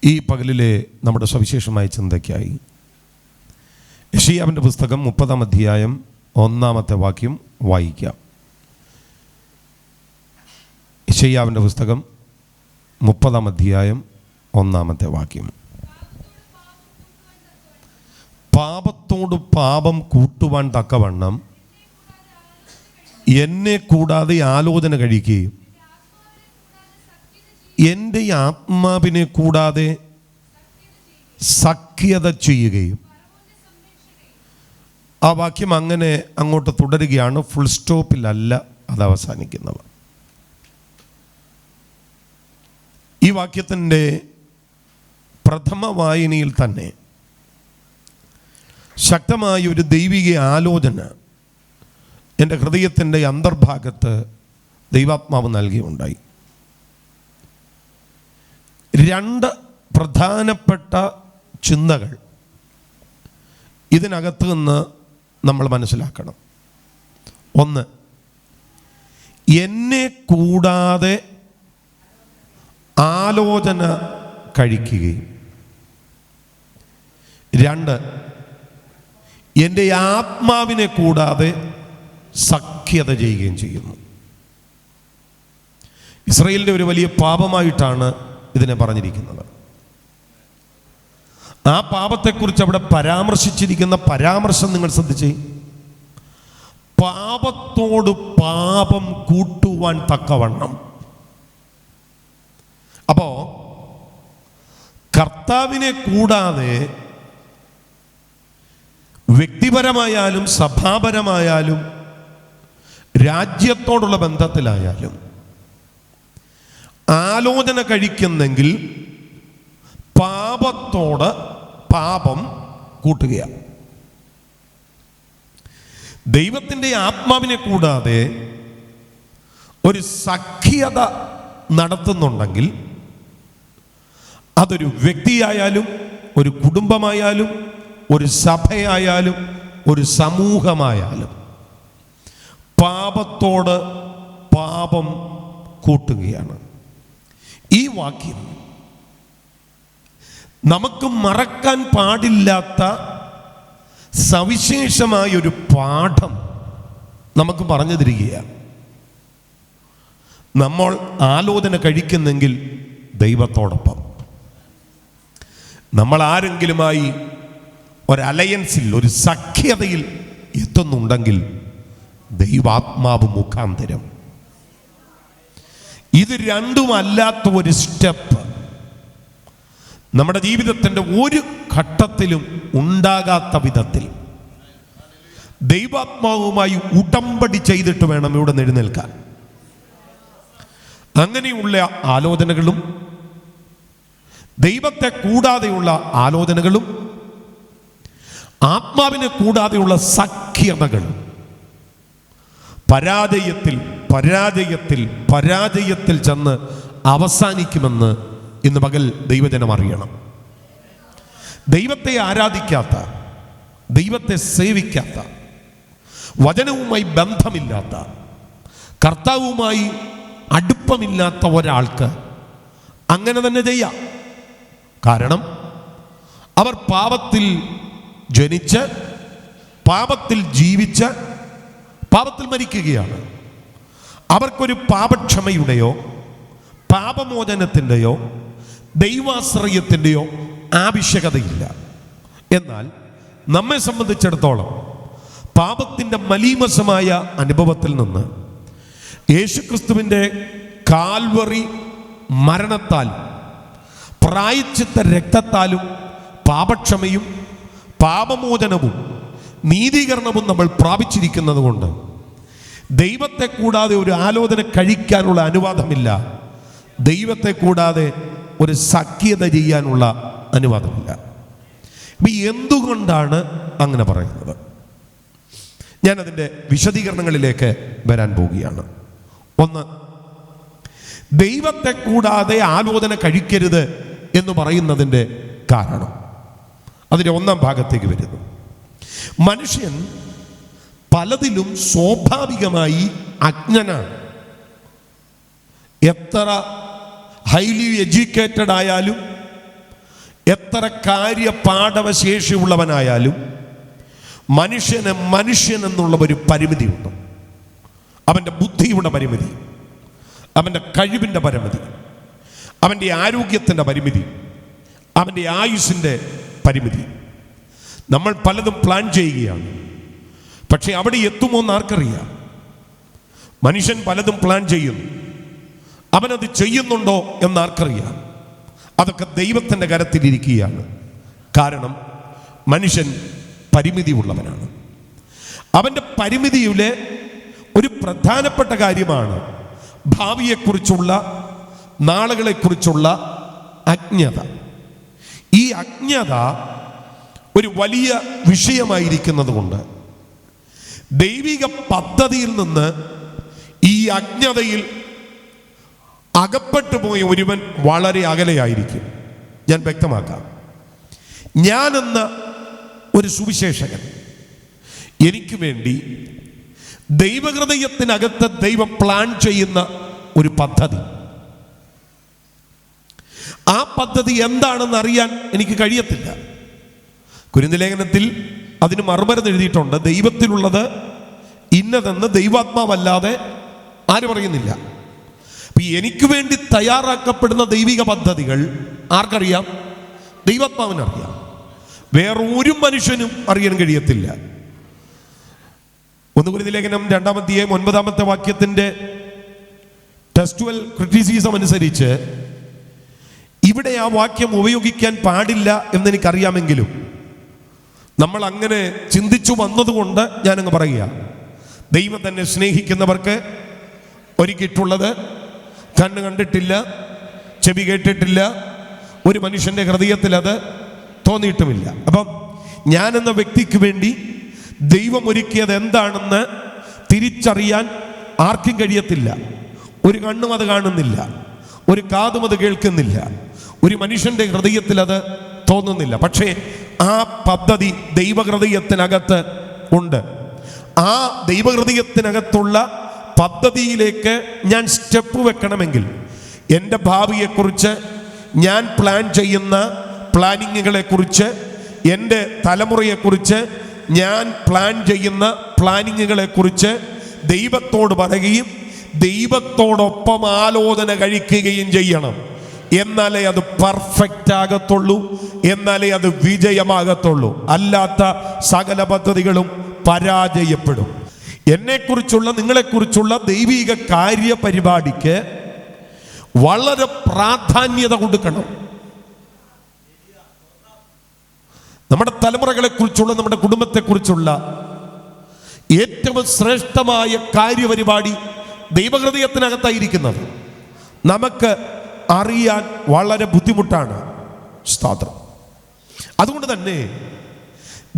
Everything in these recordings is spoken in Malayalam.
ഈ പകലിലെ നമ്മുടെ സവിശേഷമായ ചിന്തയ്ക്കായി യെശയ്യാവിൻ്റെ പുസ്തകം 30-ാം അധ്യായം 1-ാമത്തെ വാക്യം വായിക്കാം. യെശയ്യാവിൻ്റെ പുസ്തകം 30-ാം അധ്യായം 1-ാമത്തെ വാക്യം. പാപത്തോട് പാപം കൂട്ടുവാൻ തക്കവണ്ണം എന്നെ കൂടാതെ ആലോചന കഴിക്കുകയും എൻ്റെ ആത്മാവിനെ കൂടാതെ സഖ്യത ചെയ്യുകയും. ആ വാക്യം അങ്ങനെ അങ്ങോട്ട് തുടരുകയാണ്, ഫുൾ സ്റ്റോപ്പിലല്ല അത് അവസാനിക്കുന്നത്. ഈ വാക്യത്തിൻ്റെ പ്രഥമ വായനയിൽ തന്നെ ശക്തമായ ഒരു ദൈവിക ആലോചന എൻ്റെ ഹൃദയത്തിൻ്റെ അന്തർഭാഗത്ത് ദൈവാത്മാവ് നൽകിയുണ്ടായി. രണ്ട് പ്രധാനപ്പെട്ട ചിന്തകൾ ഇതിനകത്ത് നിന്ന് നമ്മൾ മനസ്സിലാക്കണം. ഒന്ന്, എന്നെ കൂടാതെ ആലോചന കഴിക്കുകയും. രണ്ട്, എൻ്റെ ആത്മാവിനെ കൂടാതെ സഖ്യത ചെയ്യുകയും ചെയ്യുന്നു. ഇസ്രായേലിൻ്റെ ഒരു വലിയ പാപമായിട്ടാണ് ഇതിനെ പറഞ്ഞിരിക്കുന്നത്. ആ പാപത്തെക്കുറിച്ച് അവിടെ പരാമർശിച്ചിരിക്കുന്ന പരാമർശം നിങ്ങൾ ശ്രദ്ധിച്ചേ. പാപത്തോട് പാപം കൂട്ടുവാൻ തക്കവണ്ണം. അപ്പോ കർത്താവിനെ കൂടാതെ വ്യക്തിപരമായാലും സഭാപരമായാലും രാജ്യത്തോടുള്ള ബന്ധത്തിലായാലും ആലോചന കഴിക്കുന്നെങ്കിൽ പാപത്തോട് പാപം കൂട്ടുകയാണ്. ദൈവത്തിൻ്റെ ആത്മാവിനെ കൂടാതെ ഒരു സഖ്യത നടത്തുന്നുണ്ടെങ്കിൽ അതൊരു വ്യക്തിയായാലും ഒരു കുടുംബമായാലും ഒരു സഭയായാലും ഒരു സമൂഹമായാലും പാപത്തോട് പാപം കൂട്ടുകയാണ്. ഈ വാക്യം നമുക്ക് മറക്കാൻ പാടില്ലാത്ത സവിശേഷമായൊരു പാഠം നമുക്ക് പറഞ്ഞു തരികയാണ്. നമ്മൾ ആലോചന കഴിക്കുന്നെങ്കിൽ ദൈവത്തോടൊപ്പം, നമ്മൾ ആരെങ്കിലുമായി ഒരു അലയൻസിൽ ഒരു സഖ്യതയിൽ എത്തുന്നുണ്ടെങ്കിൽ ദൈവാത്മാവ് മുഖാന്തരം. ഇത് രണ്ടുമല്ലാത്ത ഒരു സ്റ്റെപ്പ് നമ്മുടെ ജീവിതത്തിൻ്റെ ഒരു ഘട്ടത്തിലും ഉണ്ടാകാത്ത വിധത്തിൽ ദൈവാത്മാവുമായി ഉടമ്പടി ചെയ്തിട്ട് വേണം ഇവിടെ എഴുന്നേൽക്കാൻ. അങ്ങനെയുള്ള ആലോചനകളും ദൈവത്തെ കൂടാതെയുള്ള ആലോചനകളും ആത്മാവിനെ കൂടാതെയുള്ള സഖ്യതകളും പരാജയത്തിൽ പരാജയത്തിൽ പരാജയത്തിൽ ചെന്ന് അവസാനിക്കുമെന്ന് ഇന്ന് പകൽ ദൈവജനം അറിയണം. ദൈവത്തെ ആരാധിക്കാത്ത, ദൈവത്തെ സേവിക്കാത്ത, വചനവുമായി ബന്ധമില്ലാത്ത, കർത്താവുമായി അടുപ്പമില്ലാത്ത ഒരാൾക്ക് അങ്ങനെ തന്നെ ചെയ്യാം. കാരണം അവർ പാപത്തിൽ ജനിച്ച് പാപത്തിൽ ജീവിച്ച് പാപത്തിൽ മരിക്കുകയാണ്. അവർക്കൊരു പാപക്ഷമയുടെയോ പാപമോചനത്തിൻ്റെയോ ദൈവാശ്രയത്തിൻ്റെയോ ആവശ്യകതയില്ല. എന്നാൽ നമ്മെ സംബന്ധിച്ചിടത്തോളം പാപത്തിൻ്റെ മലീമസമായ അനുഭവത്തിൽ നിന്ന് യേശുക്രിസ്തുവിൻ്റെ കാൽവറി മരണത്താൽ പ്രായശ്ചിത്ത രക്തത്താലും പാപക്ഷമയും പാപമോചനവും നീതീകരണവും നമ്മൾ പ്രാപിച്ചിരിക്കുന്നത് കൊണ്ട് ദൈവത്തെ കൂടാതെ ഒരു ആലോചന കഴിക്കാനുള്ള അനുവാദമില്ല. ദൈവത്തെ കൂടാതെ ഒരു സഖ്യത ചെയ്യാനുള്ള അനുവാദമില്ല. ഇപ്പം എന്തുകൊണ്ടാണ് അങ്ങനെ പറയുന്നത്? ഞാനതിൻ്റെ വിശദീകരണങ്ങളിലേക്ക് വരാൻ പോവുകയാണ്. ഒന്ന്, ദൈവത്തെ കൂടാതെ ആലോചന കഴിക്കരുത് എന്ന് പറയുന്നതിൻ്റെ കാരണം അതിൻ്റെ ഒന്നാം ഭാഗത്തേക്ക് വരുന്നു. മനുഷ്യൻ പലതിലും സ്വാഭാവികമായി അജ്ഞനാണ്. എത്ര ഹൈലി എഡ്യൂക്കേറ്റഡ് ആയാലും എത്ര കാര്യപാഠവശേഷിയുള്ളവനായാലും മനുഷ്യന് മനുഷ്യൻ എന്നുള്ള ഒരു പരിമിതിയുണ്ട്. അവൻ്റെ ബുദ്ധിയുടെ പരിമിതി, അവൻ്റെ കഴിവിൻ്റെ പരിമിതി, അവൻ്റെ ആരോഗ്യത്തിൻ്റെ പരിമിതി, അവൻ്റെ ആയുസ്സിൻ്റെ പരിമിതി. നമ്മൾ പലതും പ്ലാൻ ചെയ്യുകയാണ്, പക്ഷെ അവിടെ എത്തുമോ എന്ന് ആർക്കറിയാം? മനുഷ്യൻ പലതും പ്ലാൻ ചെയ്യുന്നു, അവനത് ചെയ്യുന്നുണ്ടോ എന്ന് ആർക്കറിയാം? അതൊക്കെ ദൈവത്തിൻ്റെ കരത്തിലിരിക്കുകയാണ്. കാരണം മനുഷ്യൻ പരിമിതി ഉള്ളവനാണ്. അവൻ്റെ പരിമിതിയിലെ ഒരു പ്രധാനപ്പെട്ട കാര്യമാണ് ഭാവിയെക്കുറിച്ചുള്ള, നാളുകളെക്കുറിച്ചുള്ള അജ്ഞത. ഈ അജ്ഞത ഒരു വലിയ വിഷയമായിരിക്കുന്നത് കൊണ്ട് ദൈവിക പദ്ധതിയിൽ നിന്ന് ഈ അജ്ഞതയിൽ അകപ്പെട്ടു പോയ ഒരുവൻ വളരെ അകലെയായിരിക്കും. ഞാൻ വ്യക്തമാക്കാം. ഞാനെന്ന ഒരു സുവിശേഷകൻ, എനിക്ക് വേണ്ടി ദൈവഹൃദയത്തിനകത്ത് ദൈവം പ്ലാൻ ചെയ്യുന്ന ഒരു പദ്ധതി, ആ പദ്ധതി എന്താണെന്ന് അറിയാൻ എനിക്ക് കഴിയത്തില്ല. കൊരിന്ത്യർ ലേഖനത്തിൽ അതിന് മറുമരുന്ന് എഴുതിയിട്ടുണ്ട്. ദൈവത്തിലുള്ളത് ഇന്നതെന്ന് ദൈവാത്മാവല്ലാതെ ആര് പറയുന്നില്ല. അപ്പൊ എനിക്ക് വേണ്ടി തയ്യാറാക്കപ്പെടുന്ന ദൈവിക പദ്ധതികൾ ആർക്കറിയാം? ദൈവാത്മാവിനറിയാം. വേറെ ഒരു മനുഷ്യനും അറിയാൻ കഴിയത്തില്ല. 1 കൊരിന്ത്യർ ലേഖനം 2-ാം അധ്യായം 9-ാമത്തെ വാക്യത്തിന്റെ ടെക്സ്റ്റുവൽ ക്രിറ്റിസിസം അനുസരിച്ച് ഇവിടെ ആ വാക്യം ഉപയോഗിക്കാൻ പാടില്ല എന്നെനിക്കറിയാമെങ്കിലും നമ്മൾ അങ്ങനെ ചിന്തിച്ചു വന്നതുകൊണ്ട് ഞാനങ്ങ് പറയുക. ദൈവം തന്നെ സ്നേഹിക്കുന്നവർക്ക് ഒരുക്കിയിട്ടുള്ളത് കണ്ണ് കണ്ടിട്ടില്ല, ചെവി കേട്ടിട്ടില്ല, ഒരു മനുഷ്യൻ്റെ ഹൃദയത്തിൽ അത് തോന്നിയിട്ടുമില്ല. അപ്പം ഞാനെന്ന വ്യക്തിക്ക് വേണ്ടി ദൈവം ഒരുക്കിയത് എന്താണെന്ന് തിരിച്ചറിയാൻ ആർക്കും കഴിയത്തില്ല. ഒരു കണ്ണും അത് കാണുന്നില്ല, ഒരു കാതും അത് കേൾക്കുന്നില്ല, ഒരു മനുഷ്യൻ്റെ ഹൃദയത്തിൽ അത് തോന്നുന്നില്ല. പക്ഷേ ആ പദ്ധതി ദൈവഹൃദയത്തിനകത്ത് ഉണ്ട്. ആ ദൈവഹൃദയത്തിനകത്തുള്ള പദ്ധതിയിലേക്ക് ഞാൻ സ്റ്റെപ്പ് വെക്കണമെങ്കിൽ എൻ്റെ ഭാവിയെക്കുറിച്ച്, ഞാൻ പ്ലാൻ ചെയ്യുന്ന പ്ലാനിങ്ങുകളെക്കുറിച്ച്, എൻ്റെ തലമുറയെക്കുറിച്ച് ഞാൻ പ്ലാൻ ചെയ്യുന്ന പ്ലാനിങ്ങുകളെക്കുറിച്ച് ദൈവത്തോട് പറയുകയും ദൈവത്തോടൊപ്പം ആലോചന കഴിക്കുകയും ചെയ്യണം. എന്നാലേ അത് പെർഫെക്റ്റ് ആകത്തുള്ളൂ, എന്നാലേ അത് വിജയമാകത്തുള്ളൂ. അല്ലാത്ത സകല പദ്ധതികളും പരാജയപ്പെടും. എന്നെക്കുറിച്ചുള്ള, നിങ്ങളെക്കുറിച്ചുള്ള ദൈവിക കാര്യപരിപാടിക്ക് വളരെ പ്രാധാന്യത കൊടുക്കണം. നമ്മുടെ തലമുറകളെക്കുറിച്ചുള്ള, നമ്മുടെ കുടുംബത്തെക്കുറിച്ചുള്ള ഏറ്റവും ശ്രേഷ്ഠമായ കാര്യപരിപാടി ദൈവഹൃദയത്തിനകത്തായിരിക്കുന്നത് നമുക്ക് അറിയാൻ വളരെ ബുദ്ധിമുട്ടാണ്. സ്തോത്രം. അതുകൊണ്ട് തന്നെ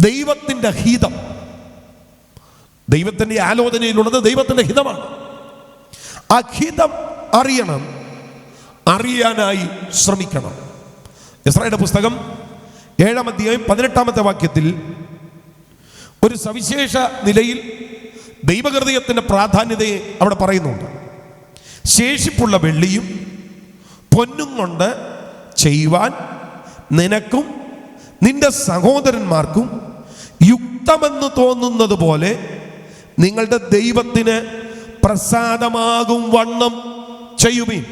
ദൈവത്തിൻ്റെ ഹിതം, ദൈവത്തിൻ്റെ ആലോചനയിലുള്ളത് ദൈവത്തിൻ്റെ ഹിതമാണ്. ആ ഹിതം അറിയണം, അറിയാനായി ശ്രമിക്കണം. യെശയ്യായുടെ പുസ്തകം 7-ാം അധ്യായം 18-ാമത്തെ വാക്യത്തിൽ ഒരു സവിശേഷ നിലയിൽ ദൈവഹൃദയത്തിൻ്റെ പ്രാധാന്യതയെ അവിടെ പറയുന്നുണ്ട്. ശേഷിപ്പുള്ള വെള്ളിയും പൊന്നും കൊണ്ട് ചെയ്യുവാൻ നിനക്കും നിന്റെ സഹോദരന്മാർക്കും യുക്തമെന്ന് തോന്നുന്നത് പോലെ നിങ്ങളുടെ ദൈവത്തിന് പ്രസാദമാകും വണ്ണം ചെയ്യുവിൻ.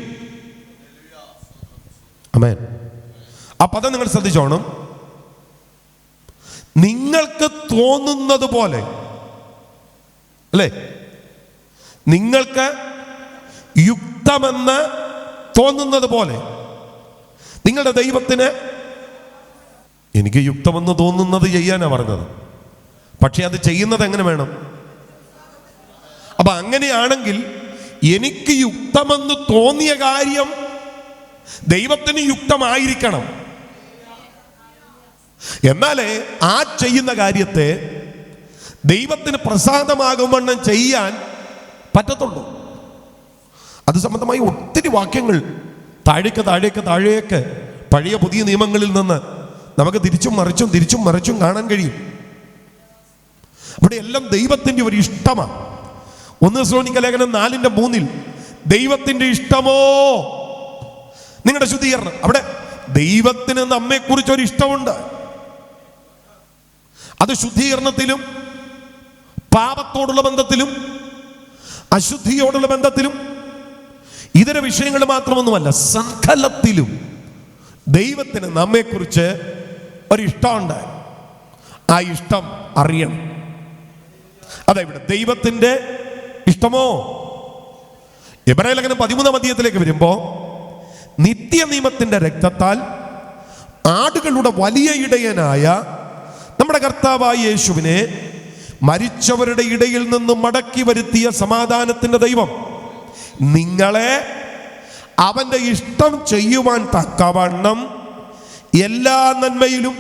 ആമേൻ. ആ പദം നിങ്ങൾ ശ്രദ്ധിച്ചോണം. നിങ്ങൾക്ക് തോന്നുന്നത് പോലെ, അല്ലേ? നിങ്ങൾക്ക് യുക്തമെന്ന് തോന്നുന്നത് പോലെ നിങ്ങളുടെ ദൈവത്തിന്, എനിക്ക് യുക്തമെന്ന് തോന്നുന്നത് ചെയ്യാനാണ് പറഞ്ഞത്, പക്ഷെ അത് ചെയ്യുന്നത് എങ്ങനെ വേണം? അപ്പൊ അങ്ങനെയാണെങ്കിൽ എനിക്ക് യുക്തമെന്ന് തോന്നിയ കാര്യം ദൈവത്തിന് യുക്തമായിരിക്കണം. എന്നാലേ ആ ചെയ്യുന്ന കാര്യത്തെ ദൈവത്തിന് പ്രസാദമാകുമെന്ന് ചെയ്യാൻ പറ്റത്തുള്ളൂ. അത് സംബന്ധമായി ഒത്തിരി വാക്യങ്ങൾ താഴേക്ക് പഴയ പുതിയ നിയമങ്ങളിൽ നിന്ന് നമുക്ക് തിരിച്ചും മറിച്ചും കാണാൻ കഴിയും. അവിടെ എല്ലാം ദൈവത്തിൻ്റെ ഒരു ഇഷ്ടമാണ്. 1 തെസ്സലോനിക്ക ലേഖനം 4:3 ദൈവത്തിൻ്റെ ഇഷ്ടമോ നിങ്ങളുടെ ശുദ്ധീകരണം. അവിടെ ദൈവത്തിന് നമ്മെക്കുറിച്ച് ഒരു ഇഷ്ടമുണ്ട്. അത് ശുദ്ധീകരണത്തിലും പാപത്തോടുള്ള ബന്ധത്തിലും അശുദ്ധിയോടുള്ള ബന്ധത്തിലും ഇതര വിഷയങ്ങൾ മാത്രമൊന്നുമല്ല, സകലത്തിലും ദൈവത്തിന് നമ്മെക്കുറിച്ച് ഒരിഷ്ടമുണ്ട്. ആ ഇഷ്ടം അറിയണം. അതാ ഇവിടെ ദൈവത്തിന്റെ ഇഷ്ടമോ. എബ്രായ ലേഖനം 13-ാം അധ്യായത്തിലേക്ക് വരുമ്പോ, നിത്യനിയമത്തിന്റെ രക്തത്താൽ ആടുകളുടെ വലിയ ഇടയനായ നമ്മുടെ കർത്താവായ യേശുവിനെ മരിച്ചവരുടെ ഇടയിൽ നിന്ന് മടക്കി വരുത്തിയ സമാധാനത്തിന്റെ ദൈവം നിങ്ങളെ അവന്റെ ഇഷ്ടം ചെയ്യുവാൻ തക്കവണ്ണം എല്ലാ നന്മയിലും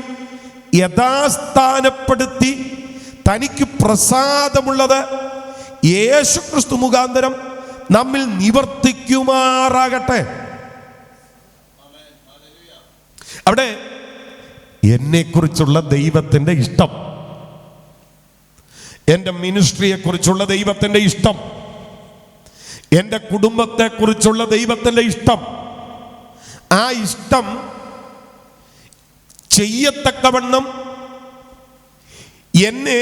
യഥാസ്ഥാനപ്പെടുത്തി തനിക്ക് പ്രസാദമുള്ളത് യേശുക്രിസ്തു മുഖാന്തരം നമ്മിൽ നിവർത്തിക്കുമാറാകട്ടെ. അവിടെ എന്നെക്കുറിച്ചുള്ള ദൈവത്തിന്റെ ഇഷ്ടം, എൻ്റെ മിനിസ്ട്രിയെ കുറിച്ചുള്ള ദൈവത്തിന്റെ ഇഷ്ടം, എൻ്റെ കുടുംബത്തെക്കുറിച്ചുള്ള ദൈവത്തിന്റെ ഇഷ്ടം, ആ ഇഷ്ടം ചെയ്യത്തക്കവണ്ണം എന്നെ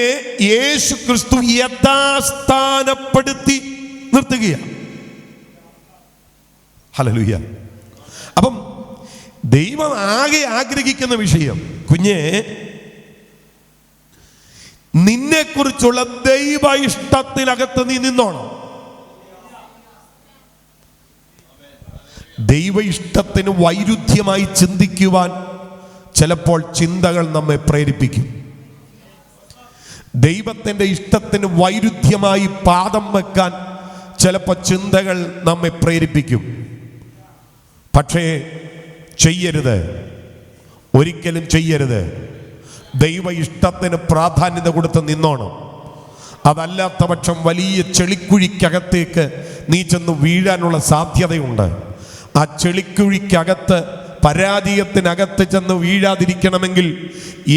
യേശു ക്രിസ്തു യഥാസ്ഥാനപ്പെടുത്തി നിർത്തുകയാണ്. ഹല്ലേലൂയ. അപ്പം ദൈവം ആകെ ആഗ്രഹിക്കുന്ന വിഷയം, കുഞ്ഞെ, നിന്നെക്കുറിച്ചുള്ള ദൈവ ഇഷ്ടത്തിനകത്ത് നീ നിന്നോണം. ദൈവ ഇഷ്ടത്തിന് വൈരുദ്ധ്യമായി ചിന്തിക്കുവാൻ ചിലപ്പോൾ ചിന്തകൾ നമ്മെ പ്രേരിപ്പിക്കും. ദൈവത്തിൻ്റെ ഇഷ്ടത്തിന് വൈരുദ്ധ്യമായി പാദം വെക്കാൻ ചിലപ്പോൾ ചിന്തകൾ നമ്മെ പ്രേരിപ്പിക്കും. പക്ഷേ ചെയ്യരുത്, ഒരിക്കലും ചെയ്യരുത്. ദൈവ ഇഷ്ടത്തിന് പ്രാധാന്യത കൊടുത്ത് നിന്നോണം. അതല്ലാത്ത പക്ഷം വലിയ ചെളിക്കുഴിക്കകത്തേക്ക് നീ ചെന്ന് വീഴാനുള്ള സാധ്യതയുണ്ട്. ആ ചെളിക്കുഴിക്കകത്ത്, പരാജയത്തിനകത്ത് ചെന്ന് വീഴാതിരിക്കണമെങ്കിൽ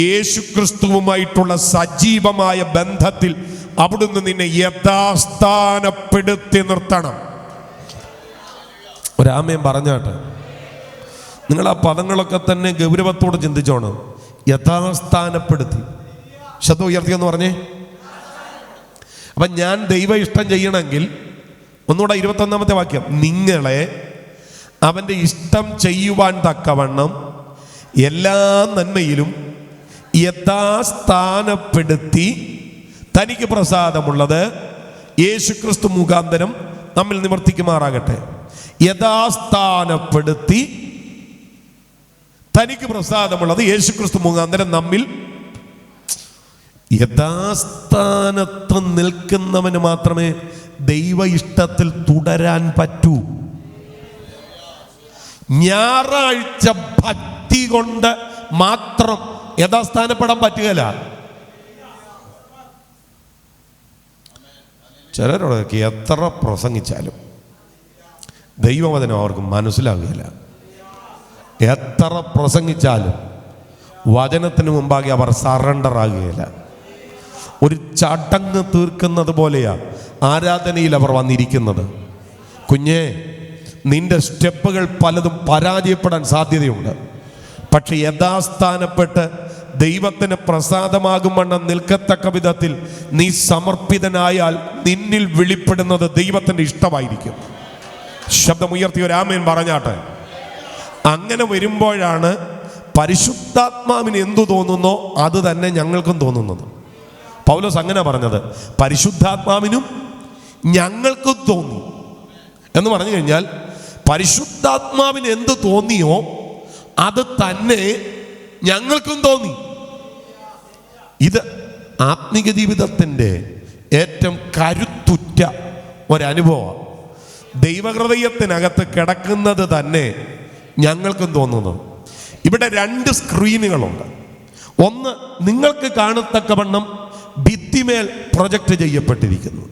യേശുക്രിസ്തുവുമായിട്ടുള്ള സജീവമായ ബന്ധത്തിൽ അവിടുന്ന് നിന്നെ യഥാസ്ഥാനപ്പെടുത്തി നിർത്തണം. ഒരാമയും പറഞ്ഞാട്ടെ. നിങ്ങൾ ആ പദങ്ങളൊക്കെ തന്നെ ഗൗരവത്തോടെ ചിന്തിച്ചോണം. യഥാസ്ഥാനപ്പെടുത്തി. ശബ്ദം ഉയർത്തിയെന്ന് പറഞ്ഞേ. അപ്പം ഞാൻ ദൈവ ഇഷ്ടം ചെയ്യണമെങ്കിൽ, ഒന്നുകൂടെ 21-ാമത്തെ വാക്യം, നിങ്ങളെ അവൻ്റെ ഇഷ്ടം ചെയ്യുവാൻ തക്കവണ്ണം എല്ലാ നന്മയിലും യഥാസ്ഥാനപ്പെടുത്തി തനിക്ക് പ്രസാദമുള്ളത് യേശുക്രിസ്തു മുഖാന്തരം നമ്മിൽ നിവർത്തിക്കുമാറാകട്ടെ. യഥാസ്ഥാനപ്പെടുത്തി തനിക്ക് പ്രസാദമുള്ളത് യേശുക്രിസ്തു മുഖാന്തരം നമ്മിൽ. യഥാസ്ഥാനത്ത് നിൽക്കുന്നവന് മാത്രമേ ദൈവ ഇഷ്ടത്തിൽ തുടരാൻ പറ്റൂ. ഞായറാഴ്ച ഭക്തി കൊണ്ട് മാത്രം യഥാസ്ഥാനപ്പെടാൻ പറ്റുകയില്ല. ചിലരോടൊക്കെ എത്ര പ്രസംഗിച്ചാലും ദൈവവചനം അവർക്ക് മനസ്സിലാകുകയില്ല. എത്ര പ്രസംഗിച്ചാലും വചനത്തിന് മുമ്പാകെ അവർ സറണ്ടർ ആകുകയില്ല. ഒരു ചടങ്ങ് തീർക്കുന്നത് പോലെയാ ആരാധനയിൽ അവർ വന്നിരിക്കുന്നത്. കുഞ്ഞേ, നിന്റെ സ്റ്റെപ്പുകൾ പലതും പരാജയപ്പെടാൻ സാധ്യതയുണ്ട്. പക്ഷെ യഥാസ്ഥാനപ്പെട്ട് ദൈവത്തിന് പ്രസാദമാകും വണ്ണം നിൽക്കത്തക്ക വിധത്തിൽ നീ സമർപ്പിതനായാൽ നിന്നിൽ വെളിപ്പെടുന്നത് ദൈവത്തിൻ്റെ ഇഷ്ടമായിരിക്കും. ശബ്ദമുയർത്തി ഒരു ആമേൻ പറഞ്ഞാട്ടെ. അങ്ങനെ വരുമ്പോഴാണ് പരിശുദ്ധാത്മാവിന് എന്തു തോന്നുന്നോ അത് തന്നെ ഞങ്ങൾക്കും തോന്നുന്നത്. പൗലോസ് അങ്ങനെ പറഞ്ഞത്, പരിശുദ്ധാത്മാവിനും ഞങ്ങൾക്കും തോന്നി എന്ന് പറഞ്ഞു കഴിഞ്ഞാൽ, പരിശുദ്ധാത്മാവിന് എന്ത് തോന്നിയോ അത് തന്നെ ഞങ്ങൾക്കും തോന്നി. ഇത് ആത്മീക ജീവിതത്തിൻ്റെ ഏറ്റവും കരുത്തുറ്റ ഒരനുഭവമാണ്. ദൈവഹൃദയത്തിനകത്ത് കിടക്കുന്നത് തന്നെ ഞങ്ങൾക്കും തോന്നുന്നത്. ഇവിടെ 2 സ്ക്രീനുകളുണ്ട്. ഒന്ന് നിങ്ങൾക്ക് കാണത്തക്കവണ്ണം ഭിത്തിമേൽ പ്രൊജക്റ്റ് ചെയ്യപ്പെട്ടിരിക്കുന്നു.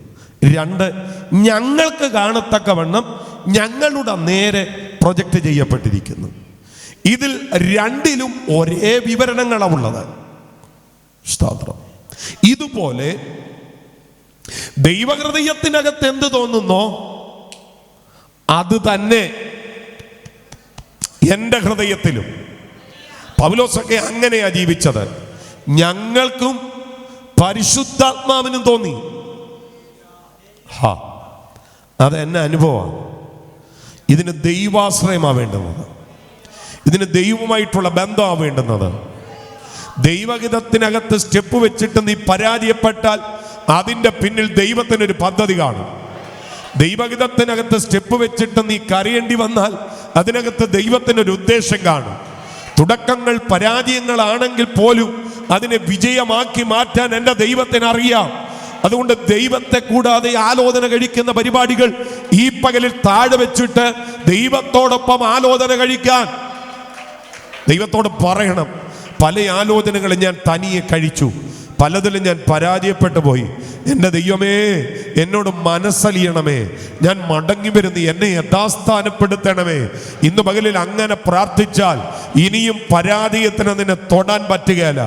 2 ഞങ്ങൾക്ക് കാണത്തക്കവണ്ണം ഞങ്ങളുടെ നേരെ പ്രൊജക്റ്റ് ചെയ്യപ്പെട്ടിരിക്കുന്നു. ഇതിൽ 2ലും ഒരേ വിവരണങ്ങളാണ് ഉള്ളത്. സ്തോത്രം. ഇതുപോലെ ദൈവഹൃദയത്തിനകത്ത് എന്ത് തോന്നുന്നോ അത് തന്നെ എൻ്റെ ഹൃദയത്തിലും പൗലോസൊക്കെ അങ്ങനെയാ ജീവിച്ചത്. ഞങ്ങൾക്കും പരിശുദ്ധാത്മാവിനും തോന്നി. അത് എന്നെ അനുഭവമാണ്. ഇതിന് ദൈവാശ്രയമാണ് വേണ്ടുന്നത്, ഇതിന് ദൈവവുമായിട്ടുള്ള ബന്ധമാണ് വേണ്ടുന്നത്. ദൈവഹിതത്തിനകത്ത് സ്റ്റെപ്പ് വെച്ചിട്ട് നീ പരാജയപ്പെട്ടാൽ അതിൻ്റെ പിന്നിൽ ദൈവത്തിനൊരു പദ്ധതി കാണും. ദൈവഹിതത്തിനകത്ത് സ്റ്റെപ്പ് വെച്ചിട്ട് നീ കരയേണ്ടി വന്നാൽ അതിനകത്ത് ദൈവത്തിനൊരു ഉദ്ദേശം കാണും. തുടക്കങ്ങൾ പരാജയങ്ങളാണെങ്കിൽ പോലും അതിനെ വിജയമാക്കി മാറ്റാൻ എൻ്റെ ദൈവത്തിന് അറിയാം. അതുകൊണ്ട് ദൈവത്തെ കൂടാതെ ആലോചന കഴിക്കുന്ന പരിപാടികൾ ഈ പകലിൽ താഴെ വെച്ചിട്ട് ദൈവത്തോടൊപ്പം ആലോചന കഴിക്കാൻ ദൈവത്തോട് പറയണം. പല ആലോചനകളും ഞാൻ തനിയെ കഴിച്ചു, പലതിലും ഞാൻ പരാജയപ്പെട്ടു പോയി. എൻ്റെ ദൈവമേ, എന്നോട് മനസ്സലിയണമേ, ഞാൻ മടങ്ങി വരുന്നു, എന്നെ യഥാസ്ഥാനപ്പെടുത്തണമേ. ഇന്ന് പകലിൽ അങ്ങനെ പ്രാർത്ഥിച്ചാൽ ഇനിയും പരാജയത്തിന് നിന്നെ തൊടാൻ പറ്റുകയില്ല.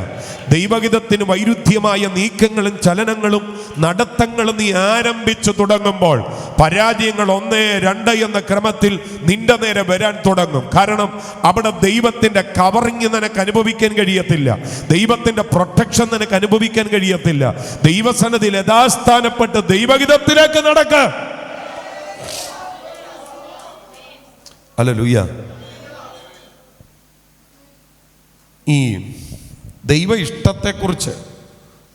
ദൈവഹിതത്തിന് വൈരുദ്ധ്യമായ നീക്കങ്ങളും ചലനങ്ങളും നടത്തങ്ങളും നീ ആരംഭിച്ചു തുടങ്ങുമ്പോൾ പരാജയങ്ങൾ 1, 2 എന്ന ക്രമത്തിൽ നിന്റെ നേരെ വരാൻ തുടങ്ങും. കാരണം അവിടെ ദൈവത്തിൻ്റെ കവറിങ് നിനക്ക് അനുഭവിക്കാൻ കഴിയത്തില്ല, ദൈവത്തിൻ്റെ പ്രൊട്ടക്ഷൻ നിനക്ക് അനുഭവിക്കാൻ കഴിയത്തില്ല. ദൈവസന്നിധിയിൽ യഥാസ്ഥാനപ്പെട്ട് ദൈവഹിതത്തിലേക്ക് നടക്ക. ഹല്ലേലൂയ. ഈ ദൈവ ഇഷ്ടത്തെക്കുറിച്ച്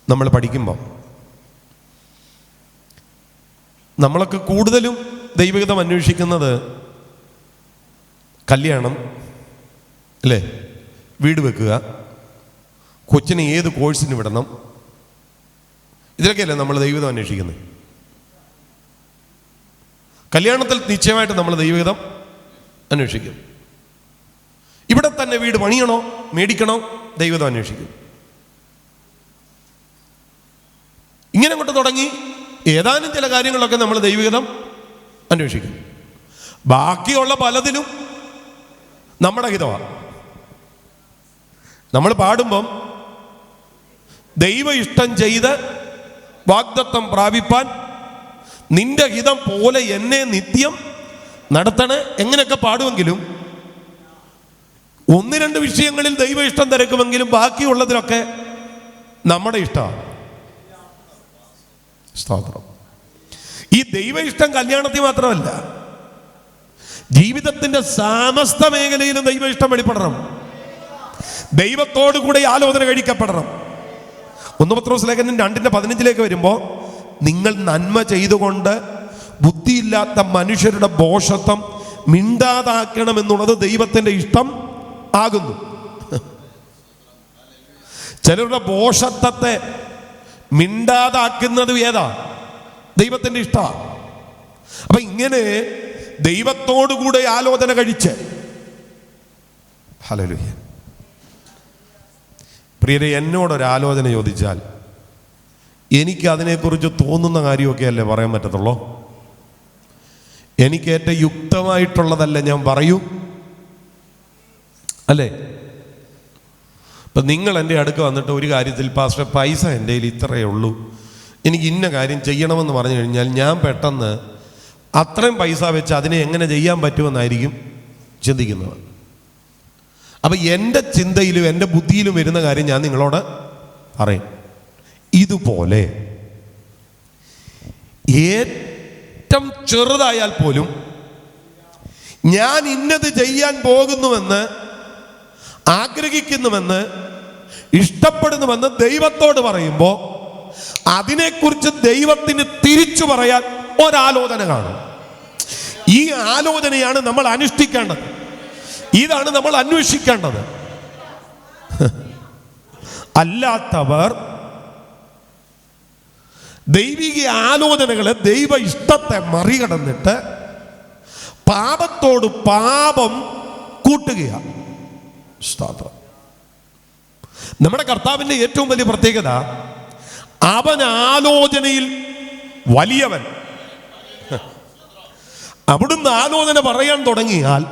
നമ്മൾ പഠിക്കുമ്പോൾ നമ്മളൊക്കെ കൂടുതലും ദൈവഹിതം അന്വേഷിക്കുന്നത് കല്യാണം അല്ലേ, വീട് വെക്കുക, കൊച്ചിനെ ഏത് കോഴ്സിന് വിടണം, ഇതിലൊക്കെയല്ലേ നമ്മൾ ദൈവഹിതം അന്വേഷിക്കുന്നത്. കല്യാണത്തിൽ നിശ്ചയമായിട്ട് നമ്മൾ ദൈവഹിതം അന്വേഷിക്കും. ഇവിടെ തന്നെ വീട് പണിയണോ മേടിക്കണോ, ദൈവഹിതം അന്വേഷിക്കും. ഇങ്ങനെ അങ്ങോട്ട് തുടങ്ങി ഏതാനും ചില കാര്യങ്ങളൊക്കെ നമ്മൾ ദൈവഹിതം അന്വേഷിക്കും. ബാക്കിയുള്ള പലതിലും നമ്മുടെ ഹിതമാണ്. നമ്മൾ പാടുമ്പം ദൈവ ഇഷ്ടം ചെയ്ത് വാഗ്ദത്തം പ്രാപിപ്പാൻ നിന്റെ ഹിതം പോലെ എന്നെ നിത്യം നടത്തണേ എങ്ങനെയൊക്കെ പാടുമെങ്കിലും 1-2 വിഷയങ്ങളിൽ ദൈവ ഇഷ്ടം തിരക്കുമെങ്കിലും ബാക്കിയുള്ളതിലൊക്കെ നമ്മുടെ ഇഷ്ടമാണ്. സ്തോത്രം. ഈ ദൈവ ഇഷ്ടം കല്യാണത്തിൽ മാത്രമല്ല, ജീവിതത്തിന്റെ സമസ്ത മേഖലയിലും ദൈവ ഇഷ്ടം വെളിപ്പെടണം. ദൈവത്തോടു കൂടെ ആലോചന കഴിക്കപ്പെടണം. 1 പത്രോസ് ലേഖനം 2:15 വരുമ്പോൾ നിങ്ങൾ നന്മ ചെയ്തുകൊണ്ട് ബുദ്ധിയില്ലാത്ത മനുഷ്യരുടെ ഭോഷത്വം മിണ്ടാതാക്കണമെന്നുള്ളത് ദൈവത്തിന്റെ ഇഷ്ടം ആകുന്നു. ചിലരുടെ ഭോഷത്വത്തെ മിണ്ടാതാക്കുന്നത് ഏതാ? ദൈവത്തിന്റെ ഇഷ്ടമാണ്. അപ്പൊ ഇങ്ങനെ ദൈവത്തോടുകൂടെ ആലോചന കഴിച്ച്, ഹല്ലേലൂയ. പ്രിയരെ, എന്നോടൊരാലോചന ചോദിച്ചാൽ എനിക്ക് അതിനെക്കുറിച്ച് തോന്നുന്ന കാര്യമൊക്കെ അല്ലേ പറയാൻ പറ്റത്തുള്ളൂ. എനിക്ക് ഏറ്റവും യുക്തമായിട്ടുള്ളതല്ല ഞാൻ പറയൂ, അല്ലേ? ഇപ്പം നിങ്ങൾ എൻ്റെ അടുക്ക് വന്നിട്ട് ഒരു കാര്യത്തിൽ പാസ്റ്റർ പൈസ എൻ്റെ കയ്യിൽ ഇത്രയേ ഉള്ളൂ, എനിക്ക് ഇന്ന കാര്യം ചെയ്യണമെന്ന് പറഞ്ഞു കഴിഞ്ഞാൽ ഞാൻ പെട്ടെന്ന് അത്രയും പൈസ വെച്ച് അതിനെ എങ്ങനെ ചെയ്യാൻ പറ്റുമെന്നായിരിക്കും ചിന്തിക്കുന്നത്. അപ്പം എൻ്റെ ചിന്തയിലും എൻ്റെ ബുദ്ധിയിലും വരുന്ന കാര്യം ഞാൻ നിങ്ങളോട് പറയും. ഇതുപോലെ ഏറ്റവും ചെറുതായാൽ പോലും ഞാൻ ഇന്നത് ചെയ്യാൻ പോകുന്നുവെന്ന് ആഗ്രഹിക്കുന്നുവെന്ന് ഇഷ്ടപ്പെടുന്നുവെന്ന് ദൈവത്തോട് പറയുമ്പോൾ അതിനെക്കുറിച്ച് ദൈവത്തിന് തിരിച്ചു പറയാൻ ഒരാലോചന കാണും. ഈ ആലോചനയാണ് നമ്മൾ അനുഷ്ഠിക്കേണ്ടത്, ഇതാണ് നമ്മൾ അന്വേഷിക്കേണ്ടത്. അല്ലാത്തവർ ദൈവിക ആലോചനകളെ, ദൈവ ഇഷ്ടത്തെ മറികടന്നിട്ട് പാപത്തോട് പാപം കൂട്ടുകയാണ്. സ്തോത്രം. നമ്മുടെ കർത്താവിൻ്റെ ഏറ്റവും വലിയ പ്രത്യേകത, അവൻ ആലോചനയിൽ വലിയവൻ. അവിടുന്ന് ആലോചന പറയാൻ തുടങ്ങിയാൽ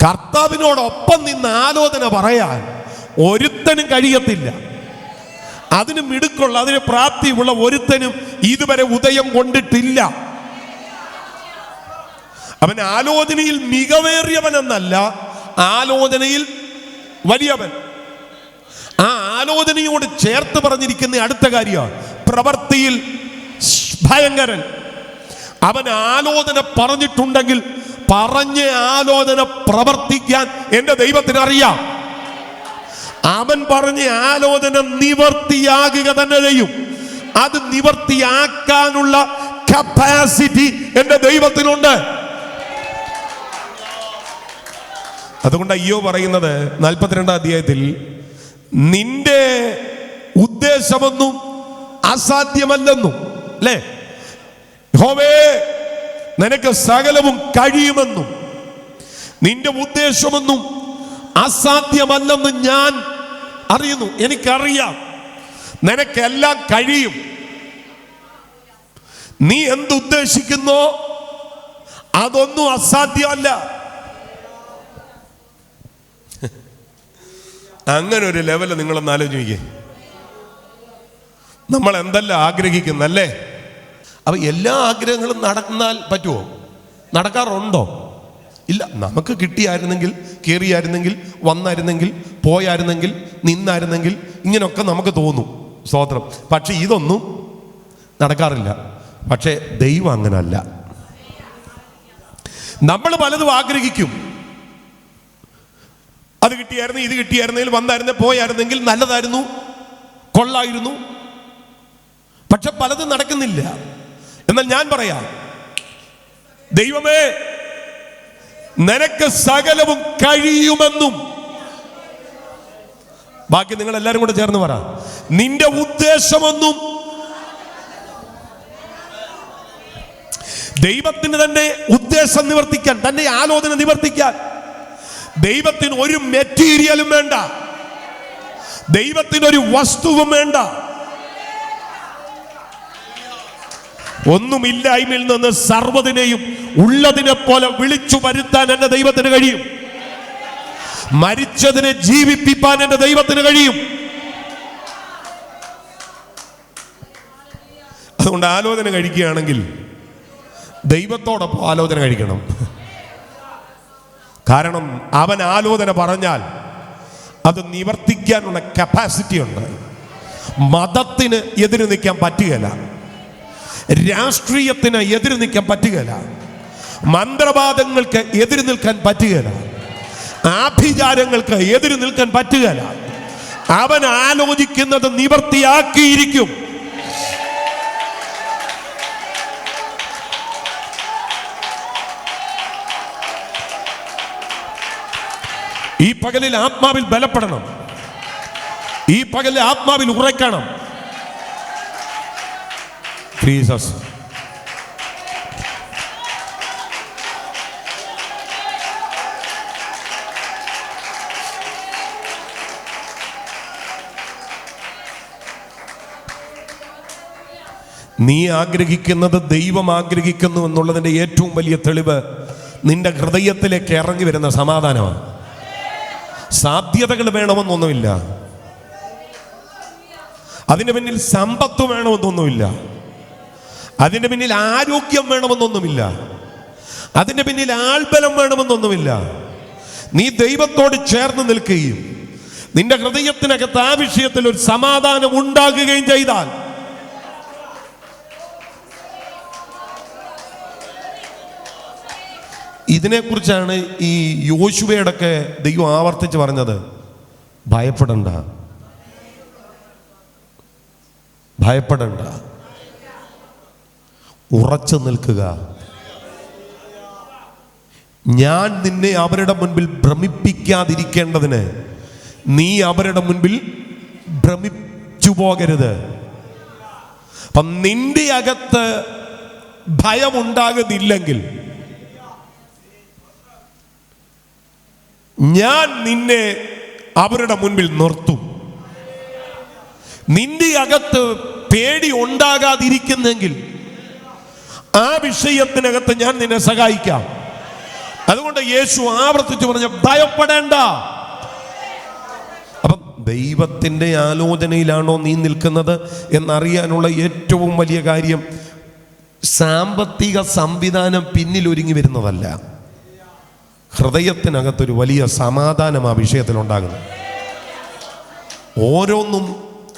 കർത്താവിനോടൊപ്പം നിന്ന് ആലോചന പറയാൻ ഒരുത്തനും കഴിയത്തില്ല. അതിന് മിടുക്കുള്ള, അതിന് പ്രാപ്തിയുള്ള ഒരുത്തനും ഇതുവരെ ഉദയം കൊണ്ടിട്ടില്ല. അവൻ ആലോചനയിൽ മികവേറിയവനെന്നല്ല, ആലോചനയിൽ വലിയവൻ. ആ ആലോചനയോട് ചേർത്ത് പറഞ്ഞിരിക്കുന്ന അടുത്ത കാര്യമാണ് പ്രവൃത്തിയിൽ ഭയങ്കരൻ. അവൻ ആലോചന പറഞ്ഞിട്ടുണ്ടെങ്കിൽ പറഞ്ഞ ആലോചന പ്രവർത്തിക്കാൻ എൻ്റെ ദൈവത്തിന് അറിയാം. അവൻ പറഞ്ഞ ആലോചന നിവർത്തിയാകുക തന്നെ ചെയ്യും. അത് നിവർത്തിയാക്കാനുള്ള കപ്പാസിറ്റി എൻ്റെ ദൈവത്തിനുണ്ട്. അതുകൊണ്ട് അയ്യോ പറയുന്നത് 42 അധ്യായത്തിൽ, നിന്റെ ഉദ്ദേശമൊന്നും അസാധ്യമല്ലെന്നും, അല്ലേ? യഹോവേ, നിനക്ക് സകലവും കഴിയുമെന്നും നിന്റെ ഉദ്ദേശമൊന്നും അസാധ്യമല്ലെന്ന് ഞാൻ അറിയുന്നു. എനിക്കറിയാം നിനക്കെല്ലാം കഴിയും. നീ എന്തുദ്ദേശിക്കുന്നോ അതൊന്നും അസാധ്യമല്ല. അങ്ങനെ ഒരു ലെവല് നിങ്ങളൊന്ന് ആലോചിക്കേ. നമ്മൾ എന്തെല്ലാം ആഗ്രഹിക്കുന്നല്ലേ? അപ്പൊ എല്ലാ ആഗ്രഹങ്ങളും നടന്നാൽ പറ്റുമോ? നടക്കാറുണ്ടോ? ഇല്ല. നമുക്ക് കിട്ടിയായിരുന്നെങ്കിൽ, കയറിയായിരുന്നെങ്കിൽ, വന്നായിരുന്നെങ്കിൽ, പോയായിരുന്നെങ്കിൽ, നിന്നായിരുന്നെങ്കിൽ, ഇങ്ങനെയൊക്കെ നമുക്ക് തോന്നും. സ്തോത്രം. പക്ഷെ ഇതൊന്നും നടക്കാറില്ല. പക്ഷേ ദൈവം അങ്ങനല്ല. നമ്മൾ പലതും ആഗ്രഹിക്കും. അത് കിട്ടിയായിരുന്നു, ഇത് കിട്ടിയായിരുന്നെങ്കിൽ, വന്നായിരുന്നെ, പോയായിരുന്നെങ്കിൽ, നല്ലതായിരുന്നു, കൊള്ളായിരുന്നു. പക്ഷെ പലതും നടക്കുന്നില്ല. എന്നാൽ ഞാൻ പറയാം, ദൈവമേ, നിനക്ക് സകലവും കഴിയുമെന്നും. ബാക്കി നിങ്ങൾ എല്ലാവരും കൂടെ ചേർന്ന് പറ. നിന്റെ ഉദ്ദേശമൊന്നും. ദൈവത്തിന് തന്നെ ഉദ്ദേശം നിവർത്തിക്കാൻ, തന്റെ ആലോചന നിവർത്തിക്കാൻ ദൈവത്തിന് ഒരു മെറ്റീരിയലും വേണ്ട, ദൈവത്തിനൊരു വസ്തുവും വേണ്ട. ഒന്നുമില്ലായ്മയിൽ നിന്ന് സർവ്വതിനെയും ഉള്ളതിനെ പോലെ വിളിച്ചു വരുത്താൻ എന്റെ ദൈവത്തിന് കഴിയും. മരിച്ചതിനെ ജീവിപ്പിക്കാൻ എന്റെ ദൈവത്തിന് കഴിയും. അതുകൊണ്ട് ആലോചന കഴിക്കുകയാണെങ്കിൽ ദൈവത്തോടൊപ്പം ആലോചന കഴിക്കണം. കാരണം അവൻ ആലോചന പറഞ്ഞാൽ അത് നിവർത്തിക്കാനുള്ള കപ്പാസിറ്റി ഉണ്ട്. മതത്തിന് എതിര് നിൽക്കാൻ പറ്റുകയില്ല, രാഷ്ട്രീയത്തിന് എതിര് നിൽക്കാൻ പറ്റുകയില്ല, മന്ത്രവാദങ്ങൾക്ക് എതിര് നിൽക്കാൻ പറ്റുകയില്ല, ആഭിചാരങ്ങൾക്ക് എതിര് നിൽക്കാൻ പറ്റുകയില്ല. അവൻ ആലോചിക്കുന്നത് നിവർത്തിയാക്കിയിരിക്കും. ഈ പകലിൽ ആത്മാവിൽ ബലപ്പെടണം. ഈ പകലിൽ ആത്മാവിൽ ഉറക്കണം. ജീസസ്. നീ ആഗ്രഹിക്കുന്നത് ദൈവം ആഗ്രഹിക്കുന്നു എന്നുള്ളതിൻ്റെ ഏറ്റവും വലിയ തെളിവ് നിന്റെ ഹൃദയത്തിലേക്ക് ഇറങ്ങി വരുന്ന സമാധാനമാണ്. സാധ്യതകൾ വേണമെന്നൊന്നുമില്ല, അതിന് പിന്നിൽ സമ്പത്ത് വേണമെന്നൊന്നുമില്ല, അതിന് പിന്നിൽ ആരോഗ്യം വേണമെന്നൊന്നുമില്ല, അതിന് പിന്നിൽ ആൾബലം വേണമെന്നൊന്നുമില്ല. നീ ദൈവത്തോട് ചേർന്ന് നിൽക്കുകയും നിന്റെ ഹൃദയത്തിനകത്ത് ആ വിഷയത്തിൽ ഒരു സമാധാനം ഉണ്ടാകുകയും ചെയ്താൽ ഇതിനെക്കുറിച്ചാണ് ഈ യോശുവയോടൊക്കെ ദൈവം ആവർത്തിച്ച് പറഞ്ഞത്. ഭയപ്പെടണ്ട, ഭയപ്പെടണ്ട, ഉറച്ചു നിൽക്കുക. ഞാൻ നിന്നെ അവരുടെ മുൻപിൽ ഭ്രമിപ്പിക്കാതിരിക്കേണ്ടതിന് നീ അവരുടെ മുൻപിൽ ഭ്രമിച്ചു പോകരുത്. അപ്പം നിന്റെ അകത്ത് ഭയമുണ്ടാകുന്നില്ലെങ്കിൽ ഞാൻ നിന്നെ അവരുടെ മുൻപിൽ നിർത്തും. നിന്റെ അകത്ത് പേടി ഉണ്ടാകാതിരിക്കുന്നെങ്കിൽ ആ വിഷയത്തിനകത്ത് ഞാൻ നിന്നെ സഹായിക്കാം. അതുകൊണ്ട് യേശു ആവർത്തിച്ച് പറഞ്ഞ ഭയപ്പെടേണ്ട. അപ്പം ദൈവത്തിൻ്റെ ആലോചനയിലാണോ നീ നിൽക്കുന്നത് എന്നറിയാനുള്ള ഏറ്റവും വലിയ കാര്യം സാമ്പത്തിക സംവിധാനം പിന്നിൽ ഒരുങ്ങി വരുന്നതല്ല. ഹൃദയത്തിനകത്തൊരു വലിയ സമാധാനം ആ വിഷയത്തിലുണ്ടാകുന്നത്. ഓരോന്നും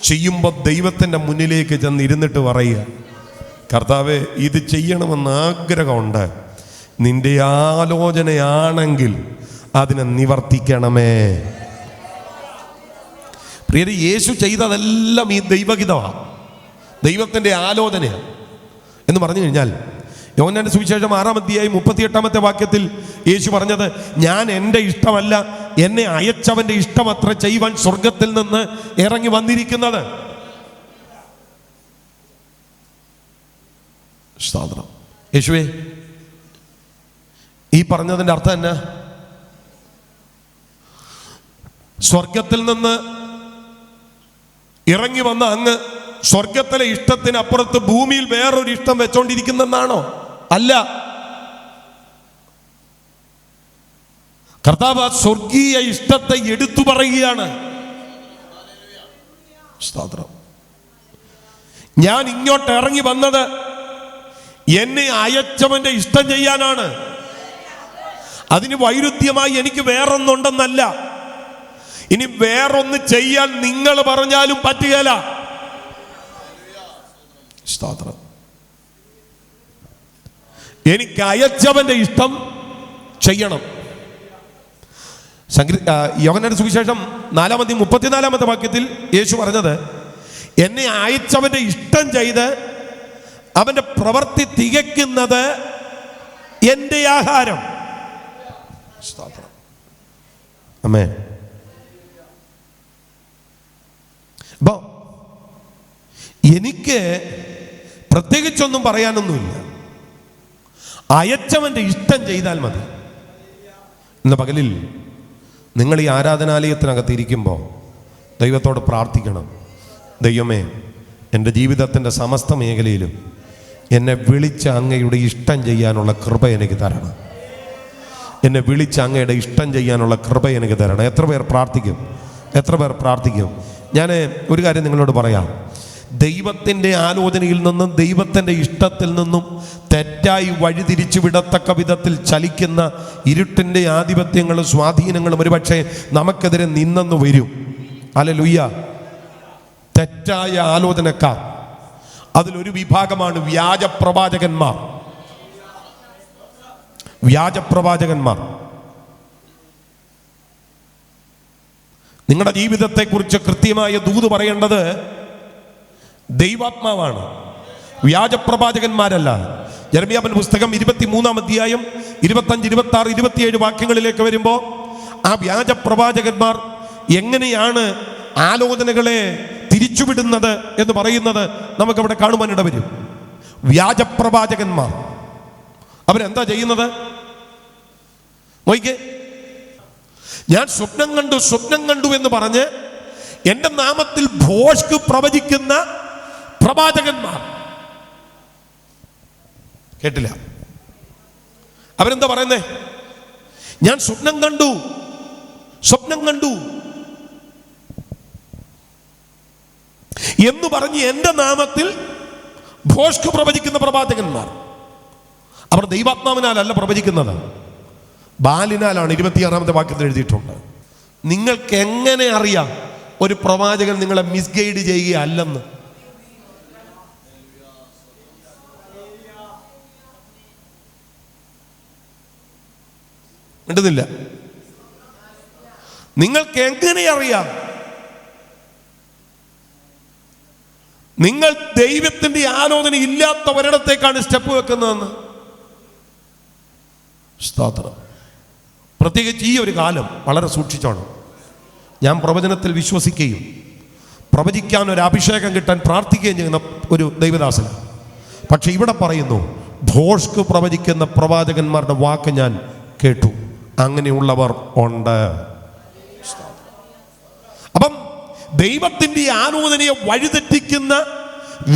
ചെയ്യുമ്പോൾ ദൈവത്തിൻ്റെ മുന്നിലേക്ക് ചെന്നിരുന്നിട്ട് പറയുക, കർത്താവേ ഇത് ചെയ്യണമെന്ന് ആഗ്രഹമുണ്ട്, നിന്റെ ആലോചനയാണെങ്കിൽ അതിനെ നിവർത്തിക്കണമേ. പ്രിയരെ, യേശു ചെയ്തതെല്ലാം ഈ ദൈവഹിതമാണ്, ദൈവത്തിൻ്റെ ആലോചനയാണ് എന്ന് പറഞ്ഞു കഴിഞ്ഞാൽ, യോഹന്നാന്റെ സുവിശേഷം 6-ാം അധ്യായം 38-ാമത്തെ വാക്യത്തിൽ യേശു പറഞ്ഞത്, ഞാൻ എൻ്റെ ഇഷ്ടമല്ല എന്നെ അയച്ചവൻ്റെ ഇഷ്ടമത്ര ചെയ്യുവാൻ സ്വർഗത്തിൽ നിന്ന് ഇറങ്ങി വന്നിരിക്കുന്നത്. സ്തോത്രം. യേശുവേ, ഈ പറഞ്ഞതിൻ്റെ അർത്ഥം എന്നാ? സ്വർഗത്തിൽ നിന്ന് ഇറങ്ങി വന്ന അങ്ങ് സ്വർഗത്തിലെ ഇഷ്ടത്തിനപ്പുറത്ത് ഭൂമിയിൽ വേറൊരു ഇഷ്ടം വെച്ചോണ്ടിരിക്കുന്നെന്നാണോ? അല്ല. കർത്താവ് ആ സ്വർഗീയ ഇഷ്ടത്തെ എടുത്തു പറയുകയാണ്. സ്തോത്രം. ഞാൻ ഇങ്ങോട്ട് ഇറങ്ങി വന്നത് എന്നെ അയച്ചവന്റെ ഇഷ്ടം ചെയ്യാനാണ്. അതിന് വൈരുദ്ധ്യമായി എനിക്ക് വേറൊന്നുണ്ടെന്നല്ല. ഇനി വേറൊന്ന് ചെയ്യാൻ നിങ്ങൾ പറഞ്ഞാലും പറ്റുകയില്ല. സ്തോത്രം. എനിക്ക് അയച്ചവന്റെ ഇഷ്ടം ചെയ്യണം. യോഹന്നാന്റെ സുവിശേഷം 4-ാം അധ്യായം 34-ാമത്തെ വാക്യത്തിൽ യേശു പറഞ്ഞത്, എന്നെ അയച്ചവന്റെ ഇഷ്ടം ചെയ്ത് അവന്റെ പ്രവൃത്തി തികയ്ക്കുന്നത് എൻ്റെ ആഹാരം. സ്തോത്രം. ആമേൻ. അപ്പോ എനിക്ക് പ്രത്യേകിച്ചൊന്നും പറയാനൊന്നുമില്ല, അയച്ചവന്റെ ഇഷ്ടം ചെയ്താൽ മതി. ഇന്ന് പകലിൽ നിങ്ങൾ ഈ ആരാധനാലയത്തിനകത്ത് ഇരിക്കുമ്പോൾ ദൈവത്തോട് പ്രാർത്ഥിക്കണം, ദൈവമേ, എൻ്റെ ജീവിതത്തിൻ്റെ സമസ്ത മേഖലയിലും എന്നെ വിളിച്ച അങ്ങയുടെ ഇഷ്ടം ചെയ്യാനുള്ള കൃപ എനിക്ക് തരണം. എന്നെ വിളിച്ച അങ്ങയുടെ ഇഷ്ടം ചെയ്യാനുള്ള കൃപ എനിക്ക് തരണം. എത്ര പേർ പ്രാർത്ഥിക്കും? എത്ര പേർ പ്രാർത്ഥിക്കും? ഞാൻ ഒരു കാര്യം നിങ്ങളോട് പറയാം. ദൈവത്തിൻ്റെ ആലോചനയിൽ നിന്നും ദൈവത്തിൻ്റെ ഇഷ്ടത്തിൽ നിന്നും തെറ്റായി വഴിതിരിച്ചു വിടത്തക്ക വിധത്തിൽ ചലിക്കുന്ന ഇരുട്ടിൻ്റെ ആധിപത്യങ്ങളും സ്വാധീനങ്ങളും ഒരുപക്ഷെ നമുക്കെതിരെ നിന്നെന്ന് വരും. ഹല്ലേലൂയ. തെറ്റായ ആലോചനക്കാർ, അതിലൊരു വിഭാഗമാണ് വ്യാജപ്രവാചകന്മാർ. വ്യാജപ്രവാചകന്മാർ നിങ്ങളുടെ ജീവിതത്തെക്കുറിച്ച് കൃത്യമായ ദൂത് പറയേണ്ടത് ദൈവാത്മാവാണ്, വ്യാജപ്രവാചകന്മാരല്ല. യെരമ്യാവിന്റെ പുസ്തകം 23-ാം അധ്യായം 25, 26, 27 വാക്യങ്ങളിലേക്ക് വരുമ്പോൾ ആ വ്യാജപ്രവാചകന്മാർ എങ്ങനെയാണ് ആലോചനകളെ തിരിച്ചുവിടുന്നത് എന്ന് പറയുന്നത് നമുക്കവിടെ കാണുവാനിട വരും. വ്യാജപ്രവാചകന്മാർ അവരെന്താ ചെയ്യുന്നത്? നോക്കിക്കേ, ഞാൻ സ്വപ്നം കണ്ടു എന്ന് പറഞ്ഞ് എൻ്റെ നാമത്തിൽ ഭോഷ്ക് പ്രവചിക്കുന്ന പ്രവാചകന്മാർ. കേട്ടില്ല? അവരെന്താ പറയുന്നേ? ഞാൻ സ്വപ്നം കണ്ടു എന്ന് പറഞ്ഞ് എൻ്റെ നാമത്തിൽ ഭോഷ്ക് പ്രവചിക്കുന്ന പ്രവാചകന്മാർ. അവർ ദൈവാത്മാവിനാലല്ല പ്രവചിക്കുന്നത്, ബാലിനാലാണ്. 26-ാമത്തെ വാക്യത്തിൽ എഴുതിയിട്ടുണ്ട്. നിങ്ങൾക്ക് എങ്ങനെ അറിയാം ഒരു പ്രവാചകൻ നിങ്ങളെ മിസ്ഗൈഡ് ചെയ്യുകയല്ലെന്ന്? മിണ്ടുന്നില്ല. നിങ്ങൾക്ക് എങ്ങനെ അറിയാം? നിങ്ങൾ ദൈവത്തിന്റെ ആലോചന ഇല്ലാത്ത ഒരിടത്തേക്കാണ് സ്റ്റെപ്പ് വെക്കുന്നതെന്ന്. സ്തോത്രം. പ്രത്യേകിച്ച് ഈ ഒരു കാലം വളരെ സൂക്ഷിച്ചോണം. ഞാൻ പ്രവചനത്തിൽ വിശ്വസിക്കുകയും പ്രവചിക്കാൻ ഒരു അഭിഷേകം കിട്ടാൻ പ്രാർത്ഥിക്കുകയും ചെയ്യുന്ന ഒരു ദൈവദാസനാണ്. പക്ഷെ ഇവിടെ പറയുന്നു, ഭോഷ്ക് പ്രവചിക്കുന്ന പ്രവാചകന്മാരുടെ വാക്ക് ഞാൻ കേട്ടു. അങ്ങനെയുള്ളവർ ഉണ്ട്. അപ്പം ദൈവത്തിന്റെ ആലോചനയെ വഴിതെറ്റിക്കുന്ന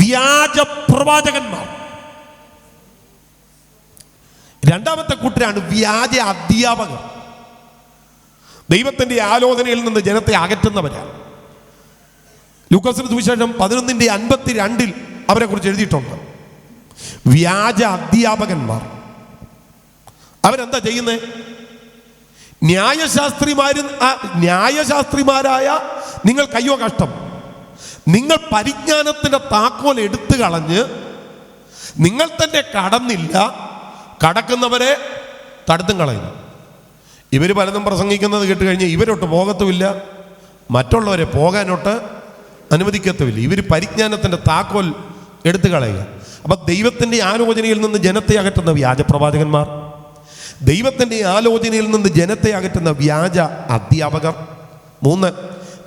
വ്യാജ പ്രവാചകന്മാർ. രണ്ടാമത്തെ കൂട്ടരാണ് വ്യാജ അധ്യാപകർ. ദൈവത്തിന്റെ ആലോചനയിൽ നിന്ന് ജനത്തെ അകറ്റുന്നവരാണ്. ലൂക്കോസിന്റെ സുവിശേഷം 11:52 അവരെ കുറിച്ച് എഴുതിയിട്ടുണ്ട്. വ്യാജ അധ്യാപകന്മാർ. അവരെന്താ ചെയ്യുന്നത്? ന്യായശാസ്ത്രിമാരായ നിങ്ങൾക്കയ്യോ കഷ്ടം. നിങ്ങൾ പരിജ്ഞാനത്തിന്റെ താക്കോൽ എടുത്തു കളഞ്ഞ് നിങ്ങൾ തന്നെ കടന്നില്ല, കടക്കുന്നവരെ തടുത്തും കളയുന്നു. ഇവർ പലതും പ്രസംഗിക്കുന്നത് കേട്ട് കഴിഞ്ഞാൽ ഇവരൊട്ട് പോകത്തുമില്ല, മറ്റുള്ളവരെ പോകാനൊട്ട് അനുവദിക്കത്തുമില്ല. ഇവർ പരിജ്ഞാനത്തിൻ്റെ താക്കോൽ എടുത്തു കളയുക. അപ്പം ദൈവത്തിൻ്റെ ആലോചനയിൽ നിന്ന് ജനത്തെ അകറ്റുന്ന വ്യാജപ്രവാചകന്മാർ, ദൈവത്തിൻ്റെ ആലോചനയിൽ നിന്ന് ജനത്തെ അകറ്റുന്ന വ്യാജ അധ്യാപകർ. 3,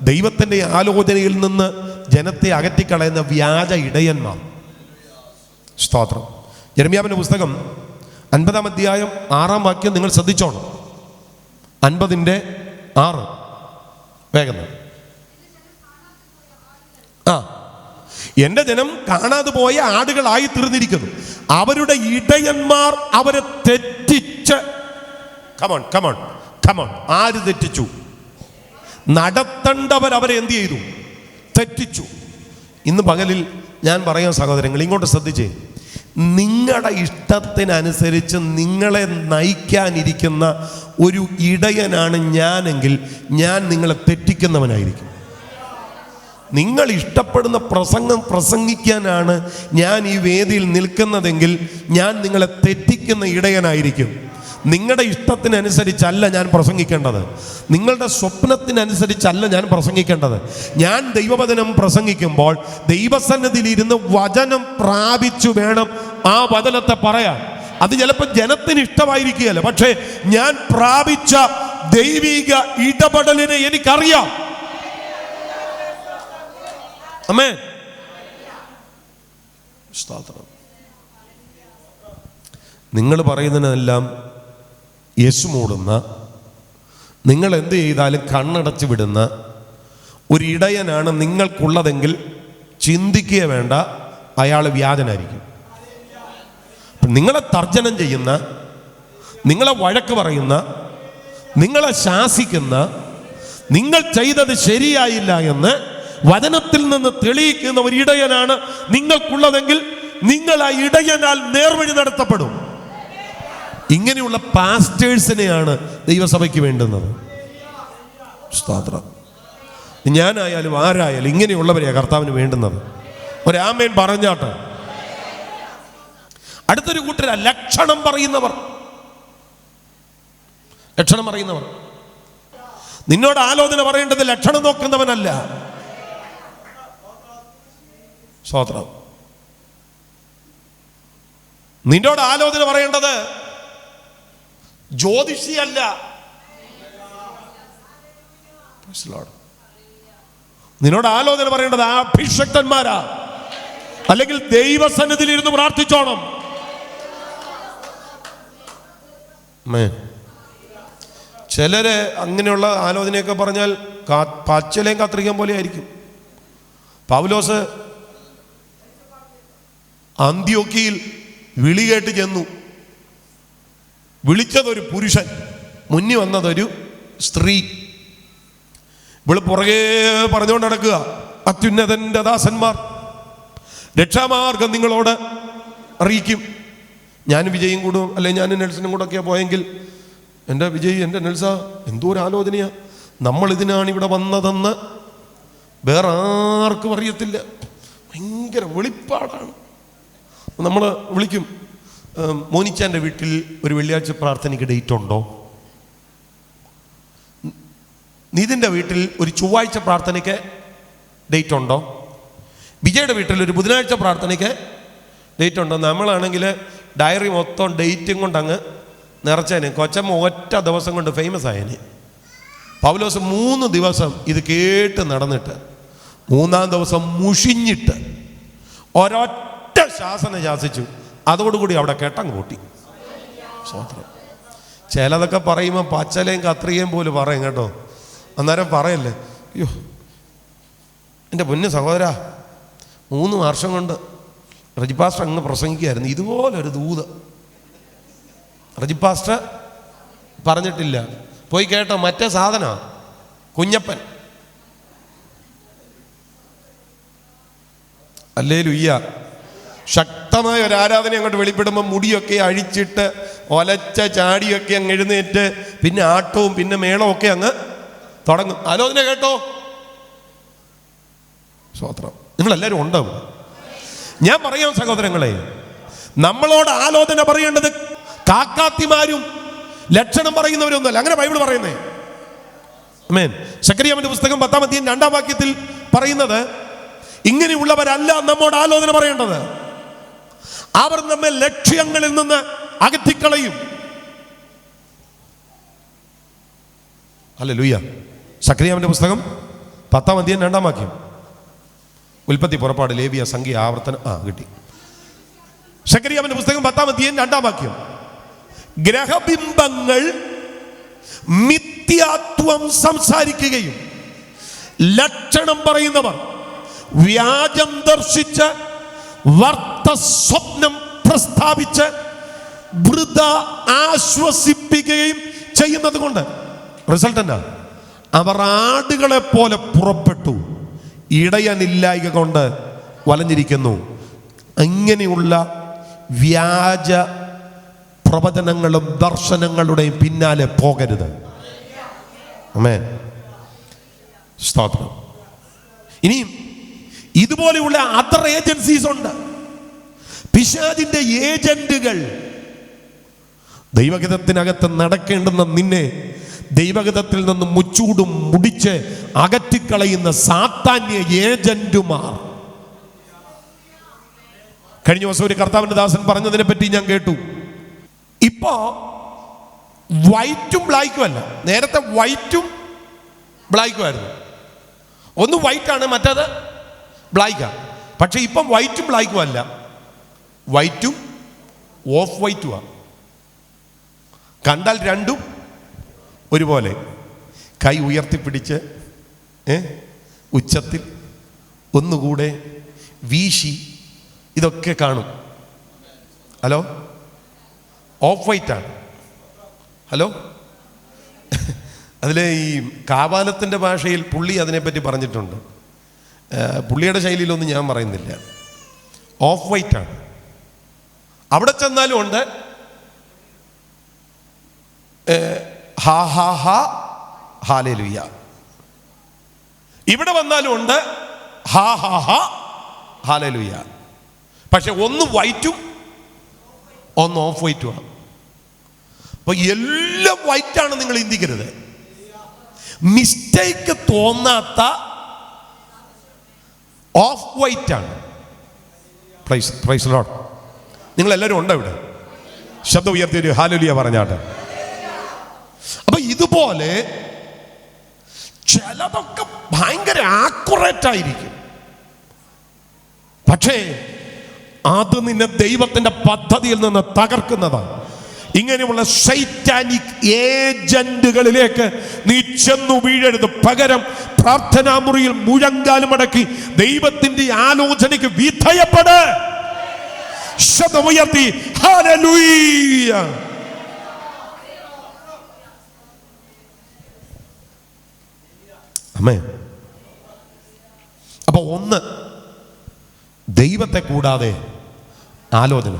ദൈവത്തിൻ്റെ ആലോചനയിൽ നിന്ന് ജനത്തെ അകറ്റിക്കളയുന്ന വ്യാജ ഇടയന്മാർ. സ്തോത്രം. യെരമ്യാവിൻ്റെ പുസ്തകം 50-ാം അധ്യായം 6-ാം വാക്യം നിങ്ങൾ ശ്രദ്ധിച്ചോണം. 50:6 വേഗം. എന്റെ ജനം കാണാതെ പോയ ആടുകളായി തീർന്നിരിക്കുന്നു. അവരുടെ ഇടയന്മാർ അവരെ തെറ്റിച്ച്. Come on come on come on. ആര് തെറ്റിച്ചു? നടത്തേണ്ടവർ അവരെ എന്ത് ചെയ്തു? തെറ്റിച്ചു. ഇന്ന് പകലിൽ ഞാൻ പറയാം സഹോദരങ്ങൾ, ഇങ്ങോട്ട് ശ്രദ്ധിച്ചേ. നിങ്ങളുടെ ഇഷ്ടത്തിനനുസരിച്ച് നിങ്ങളെ നയിക്കാനിരിക്കുന്ന ഒരു ഇടയനാണ് ഞാനെങ്കിൽ ഞാൻ നിങ്ങളെ തെറ്റിക്കുന്നവനായിരിക്കും. നിങ്ങൾ ഇഷ്ടപ്പെടുന്ന പ്രസംഗം പ്രസംഗിക്കാനാണ് ഞാൻ ഈ വേദിയിൽ നിൽക്കുന്നതെങ്കിൽ ഞാൻ നിങ്ങളെ തെറ്റിക്കുന്ന ഇടയനായിരിക്കും. നിങ്ങളുടെ ഇഷ്ടത്തിനനുസരിച്ചല്ല ഞാൻ പ്രസംഗിക്കേണ്ടത്, നിങ്ങളുടെ സ്വപ്നത്തിനനുസരിച്ചല്ല ഞാൻ പ്രസംഗിക്കേണ്ടത്. ഞാൻ ദൈവവചനം പ്രസംഗിക്കുമ്പോൾ ദൈവസന്നിധിയിൽ ഇരുന്ന് വചനം പ്രാപിച്ചു വേണം ആ വചനത്തെ പറയാൻ. അത് ചിലപ്പോൾ ജനത്തിന് ഇഷ്ടമായിരിക്കുകയല്ല, പക്ഷേ ഞാൻ പ്രാപിച്ച ദൈവിക ഇടപെടലിനെ എനിക്കറിയാം. ആമേൻ. സ്തോത്രം. നിങ്ങൾ പറയുന്നതിനെല്ലാം യേശു മൂടുന്ന, നിങ്ങൾ എന്ത് ചെയ്താലും കണ്ണടച്ച് വിടുന്ന ഒരു ഇടയനാണ് നിങ്ങൾക്കുള്ളതെങ്കിൽ ചിന്തിക്കുക വേണ്ട, അയാൾ വ്യാജനായിരിക്കും. നിങ്ങളെ തർജ്ജനം ചെയ്യുന്ന, നിങ്ങളെ വഴക്ക് പറയുന്ന, നിങ്ങളെ ശാസിക്കുന്ന, നിങ്ങൾ ചെയ്തത് ശരിയായില്ല എന്ന് വചനത്തിൽ നിന്ന് തെളിയിക്കുന്ന ഒരു ഇടയനാണ് നിങ്ങൾക്കുള്ളതെങ്കിൽ നിങ്ങൾ ആ ഇടയനാൽ നേർവഴി നടത്തപ്പെടും. ഇങ്ങനെയുള്ള പാസ്റ്റേഴ്സിനെയാണ് ദൈവസഭയ്ക്ക് വേണ്ടുന്നത്. സ്തോത്രം. ഞാനായാലും ആരായാലും ഇങ്ങനെയുള്ളവരെയാണ് കർത്താവിന് വേണ്ടുന്നത്. ഒരാമേൻ പറഞ്ഞാട്ടെ. അടുത്തൊരു കൂട്ടര ലക്ഷണം പറയുന്നവർ. ലക്ഷണം പറയുന്നവർ. നിന്നോട് ആലോചന പറയേണ്ടത് ലക്ഷണം നോക്കുന്നവനല്ല. സ്തോത്രം. നിന്നോട് ആലോചന പറയേണ്ടത് ജ്യോതിഷിയല്ല. നിന്നോട് ആലോചന പറയേണ്ടത് അഭിഷക്തന്മാരാ, അല്ലെങ്കിൽ ദൈവസന്നിധിയിൽ ഇരുന്ന് പ്രാർത്ഥിച്ചോണം. ചിലര് അങ്ങനെയുള്ള ആലോചനയൊക്കെ പറഞ്ഞാൽ പച്ചലയും കത്രിക്കാൻ പോലെ ആയിരിക്കും. പൗലോസ് അന്ത്യോക്യയിൽ വിളി കേട്ട് ചെന്നു. വിളിച്ചതൊരു പുരുഷൻ, മുന്നിൽ വന്നതൊരു സ്ത്രീ. ഇവള് പുറകെ പറഞ്ഞുകൊണ്ട് നടക്കുക, അത്യുന്നതന്റെ ദാസന്മാർ രക്ഷാമാർഗം നിങ്ങളോട് അറിയിക്കും. ഞാൻ വിജയും കൂടും, അല്ലെ ഞാൻ നെൽസനും കൂടെ ഒക്കെയാ പോയെങ്കിൽ, എൻ്റെ വിജയ്, എൻ്റെ നെൽസ, എന്തോ ഒരു ആലോചനയാ, നമ്മളിതിനാണ് ഇവിടെ വന്നതെന്ന് വേറെ ആർക്കും അറിയത്തില്ല. ഭയങ്കര വെളിപ്പാടാണ്. നമ്മൾ വിളിക്കും, മോനിച്ചാൻ്റെ വീട്ടിൽ ഒരു വെള്ളിയാഴ്ച പ്രാർത്ഥനയ്ക്ക് ഡേറ്റ് ഉണ്ടോ? നീതിൻ്റെ വീട്ടിൽ ഒരു ചൊവ്വാഴ്ച പ്രാർത്ഥനയ്ക്ക് ഡേറ്റ് ഉണ്ടോ? വിജയുടെ വീട്ടിൽ ഒരു ബുധനാഴ്ച പ്രാർത്ഥനയ്ക്ക് ഡേറ്റ് ഉണ്ടോ? നമ്മളാണെങ്കിൽ ഡയറി മൊത്തം ഡേറ്റും കൊണ്ടങ്ങ് നിറച്ചേനെ. കൊച്ചമ്മ ഒറ്റ ദിവസം കൊണ്ട് ഫേമസ് ആയേനെ. പൗലോസ് 3 ദിവസം ഇത് കേട്ട് നടന്നിട്ട് 3-ാം ദിവസം മുഷിഞ്ഞിട്ട് ഒരൊറ്റ ശാസനം ശാസിച്ചു. അതോടുകൂടി അവിടെ കേട്ടങ്ങ് കൂട്ടി. സ്വതന്ത്രം. ചിലതൊക്കെ പറയുമ്പോൾ പച്ചലയും കത്രികയും പോലും പറയും കേട്ടോ. അന്നേരം പറയല്ലേ, അയ്യോ എൻ്റെ പൊന്നു സഹോദര, 3 വർഷം കൊണ്ട് റജിപാസ്റ്റർ അങ്ങ് പ്രസംഗിക്കുകയായിരുന്നു, ഇതുപോലൊരു ദൂത് റജിപാസ്റ്റർ പറഞ്ഞിട്ടില്ല. പോയി കേട്ടോ, മറ്റേ സാധന കുഞ്ഞപ്പൻ. ഹല്ലേലൂയ. ശക്തമായ ഒരു ആരാധന അങ്ങോട്ട് വെളിപ്പെടുമ്പോൾ മുടിയൊക്കെ അഴിച്ചിട്ട് ഒലച്ച ചാടിയൊക്കെ അങ്ങ് എഴുന്നേറ്റ് പിന്നെ ആട്ടവും പിന്നെ മേളവും ഒക്കെ അങ്ങ് തുടങ്ങും. ആലോചന കേട്ടോ? സ്തോത്രം. നിങ്ങളെല്ലാവരും ഉണ്ടാവും. ഞാൻ പറയാം സഹോദരങ്ങളെ, നമ്മളോട് ആലോചന പറയേണ്ടത് കാക്കാത്തിമാരും ലക്ഷണം പറയുന്നവരൊന്നുമല്ല. അങ്ങനെ ബൈബിൾ പറയുന്നേ. ആമേൻ. സക്കറിയാവിന്റെ പുസ്തകം 10-ാം അധ്യായം 2-ാം വാക്യത്തിൽ പറയുന്നത്, ഇങ്ങനെയുള്ളവരല്ല നമ്മോട് ആലോചന പറയേണ്ടത്. അവർ നമ്മെ ലക്ഷ്യങ്ങളിൽ നിന്ന് അകറ്റിക്കളയും. ഹല്ലേലൂയ. സക്കറിയാവിന്റെ പുസ്തകം 10-ാം അധ്യായം 2-ാം വാക്യം. ഉൽപ്പത്തി, പുറപ്പാട്, ലേവ്യ, സംഖ്യ, ആവർത്തനം. കിട്ടി. സക്കറിയാവിന്റെ പുസ്തകം 10-ാം അധ്യായം 2-ാം വാക്യം. ഗ്രഹബിംബങ്ങൾ മിഥ്യാത്വം സംസാരിക്കുകയും ലക്ഷണം പറയുന്നവർ വ്യാജം ദർശിച്ച് വർത്ത സ്വപ്നം പ്രസ്താവിച്ച് വൃഥ ആശ്വസിപ്പിക്കുകയും ചെയ്യുന്നത് കൊണ്ട് റിസൾട്ട് എന്നാ? അവർ ആടുകളെ പോലെ പുറപ്പെട്ടു, ഇടയനില്ലായ്ക കൊണ്ട് വലഞ്ഞിരിക്കുന്നു. ഇങ്ങനെയുള്ള വ്യാജ പ്രവചനങ്ങളും ദർശനങ്ങളുടെയും പിന്നാലെ പോകരുത്. ആമേൻ. സ്തോത്രം. ഇനിയും ഇതുപോലെയുള്ള അതർ ഏജൻസീസ് ഉണ്ട്. പിശാചിന്റെ ഏജന്റുകൾ ദൈവഹിതത്തിനകത്ത് നടക്കേണ്ടുന്ന നിന്നെ ദൈവഹിതത്തിൽ നിന്ന് മുച്ചൂടും മുടിച്ച് അകറ്റിക്കളയുന്ന സാത്താന്യ ഏജന്റുമാർ. കഴിഞ്ഞ ദിവസം ഒരു കർത്താവിന്റെ ദാസൻ പറഞ്ഞതിനെ പറ്റി ഞാൻ കേട്ടു. ഇപ്പോ വൈറ്റും ബ്ലാക്കും അല്ല, നേരത്തെ വൈറ്റും ബ്ലാക്കും ആയിരുന്നു. ഒന്ന് വൈറ്റാണ്, മറ്റത് ബ്ലാക്കാണ്. പക്ഷെ ഇപ്പം വൈറ്റും ബ്ലാക്കും അല്ല, വൈറ്റും ഓഫ് വൈറ്റുമാണ്. കണ്ടാൽ രണ്ടും ഒരുപോലെ. കൈ ഉയർത്തിപ്പിടിച്ച് ഉച്ചത്തിൽ ഒന്നുകൂടെ വീശി ഇതൊക്കെ കാണും. Hello, of വൈറ്റാണ്. ഹലോ, അതിലെ ഈ കാവാലത്തിൻ്റെ ഭാഷയിൽ പുള്ളി അതിനെപ്പറ്റി പറഞ്ഞിട്ടുണ്ട്. പുള്ളിയുടെ ശൈലിയിലൊന്നും ഞാൻ പറയുന്നില്ല. ഓഫ് വൈറ്റാണ്. അവിടെ ചെന്നാലും ഉണ്ട് ഹാ ഹാ ഹാ ഹാലേലുയ്യ. ഇവിടെ വന്നാലും ഉണ്ട് ഹാ ഹാ ഹാ ഹാലേലുയ്യ. പക്ഷെ ഒന്ന് വൈറ്റും ഒന്ന് ഓഫ് വൈറ്റുമാണ്. അപ്പൊ എല്ലാം വൈറ്റാണ് നിങ്ങൾ ചിന്തിക്കരുത്. മിസ്റ്റേക്ക് തോന്നാത്ത ഓഫ് വൈറ്റാണ്. Praise Lord. നിങ്ങളെല്ലാവരും ഉണ്ടോ ഇവിടെ? ശബ്ദം ഉയർത്തി ഒരു ഹല്ലേലൂയ പറഞ്ഞാട്ടെ. അപ്പൊ ഇതുപോലെ ചിലതൊക്കെ ഭയങ്കര ആക്യുറേറ്റ് ആയിരിക്കും. പക്ഷേ അത് നിന്നെ ദൈവത്തിന്റെ പദ്ധതിയിൽ നിന്ന് തകർക്കുന്നതാണ്. ഇങ്ങനെയുള്ള സൈറ്റാനിക് ഏജന്റുകളിലേക്ക് നീ ചെന്നു വീഴരുത്. പകരം പ്രാർത്ഥനാ മുറിയിൽ മുഴങ്കാലും അടക്കി ദൈവത്തിന്റെ ആലോചനയ്ക്ക് വിധേയപ്പെട്. ശബ്ദമുയർത്തി ഹല്ലേലൂയ. ആമേൻ. അപ്പൊ ഒന്ന്, ദൈവത്തെ കൂടാതെ ആലോചന.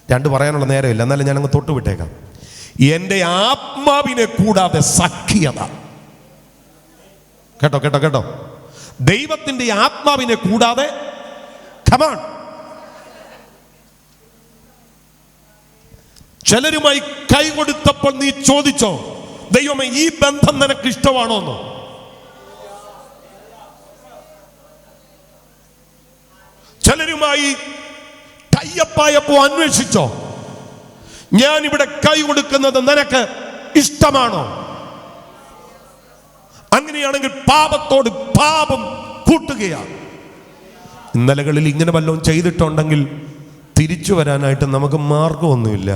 രണ്ട് പറയാനുള്ള നേരമില്ല, എന്നാലും ഞാനങ്ങ് തൊട്ടുവിട്ടേക്കാം. എൻ്റെ ആത്മാവിനെ കൂടാതെ സഖ്യത. കേട്ടോ കേട്ടോ കേട്ടോ. ദൈവത്തിൻ്റെ ആത്മാവിനെ കൂടാതെ കമാൺ. ചിലരുമായി കൈ കൊടുത്തപ്പോൾ നീ ചോദിച്ചോ, ദൈവമേ ഈ ബന്ധം നിനക്ക് ഇഷ്ടമാണോ എന്ന്? ചിലരുമായി കയ്യപ്പായപ്പോ അന്വേഷിച്ചോ, ഞാൻ ഇവിടെ കൈ കൊടുക്കുന്നത് നിനക്ക് ഇഷ്ടമാണോ? അങ്ങനെയാണെങ്കിൽ പാപത്തോട് പാപം കൂട്ടുകയാണ്. ഇന്നലകളിൽ ഇങ്ങനെ വല്ലതും ചെയ്തിട്ടുണ്ടെങ്കിൽ തിരിച്ചു വരാനായിട്ട് നമുക്ക് മാർഗമൊന്നുമില്ല.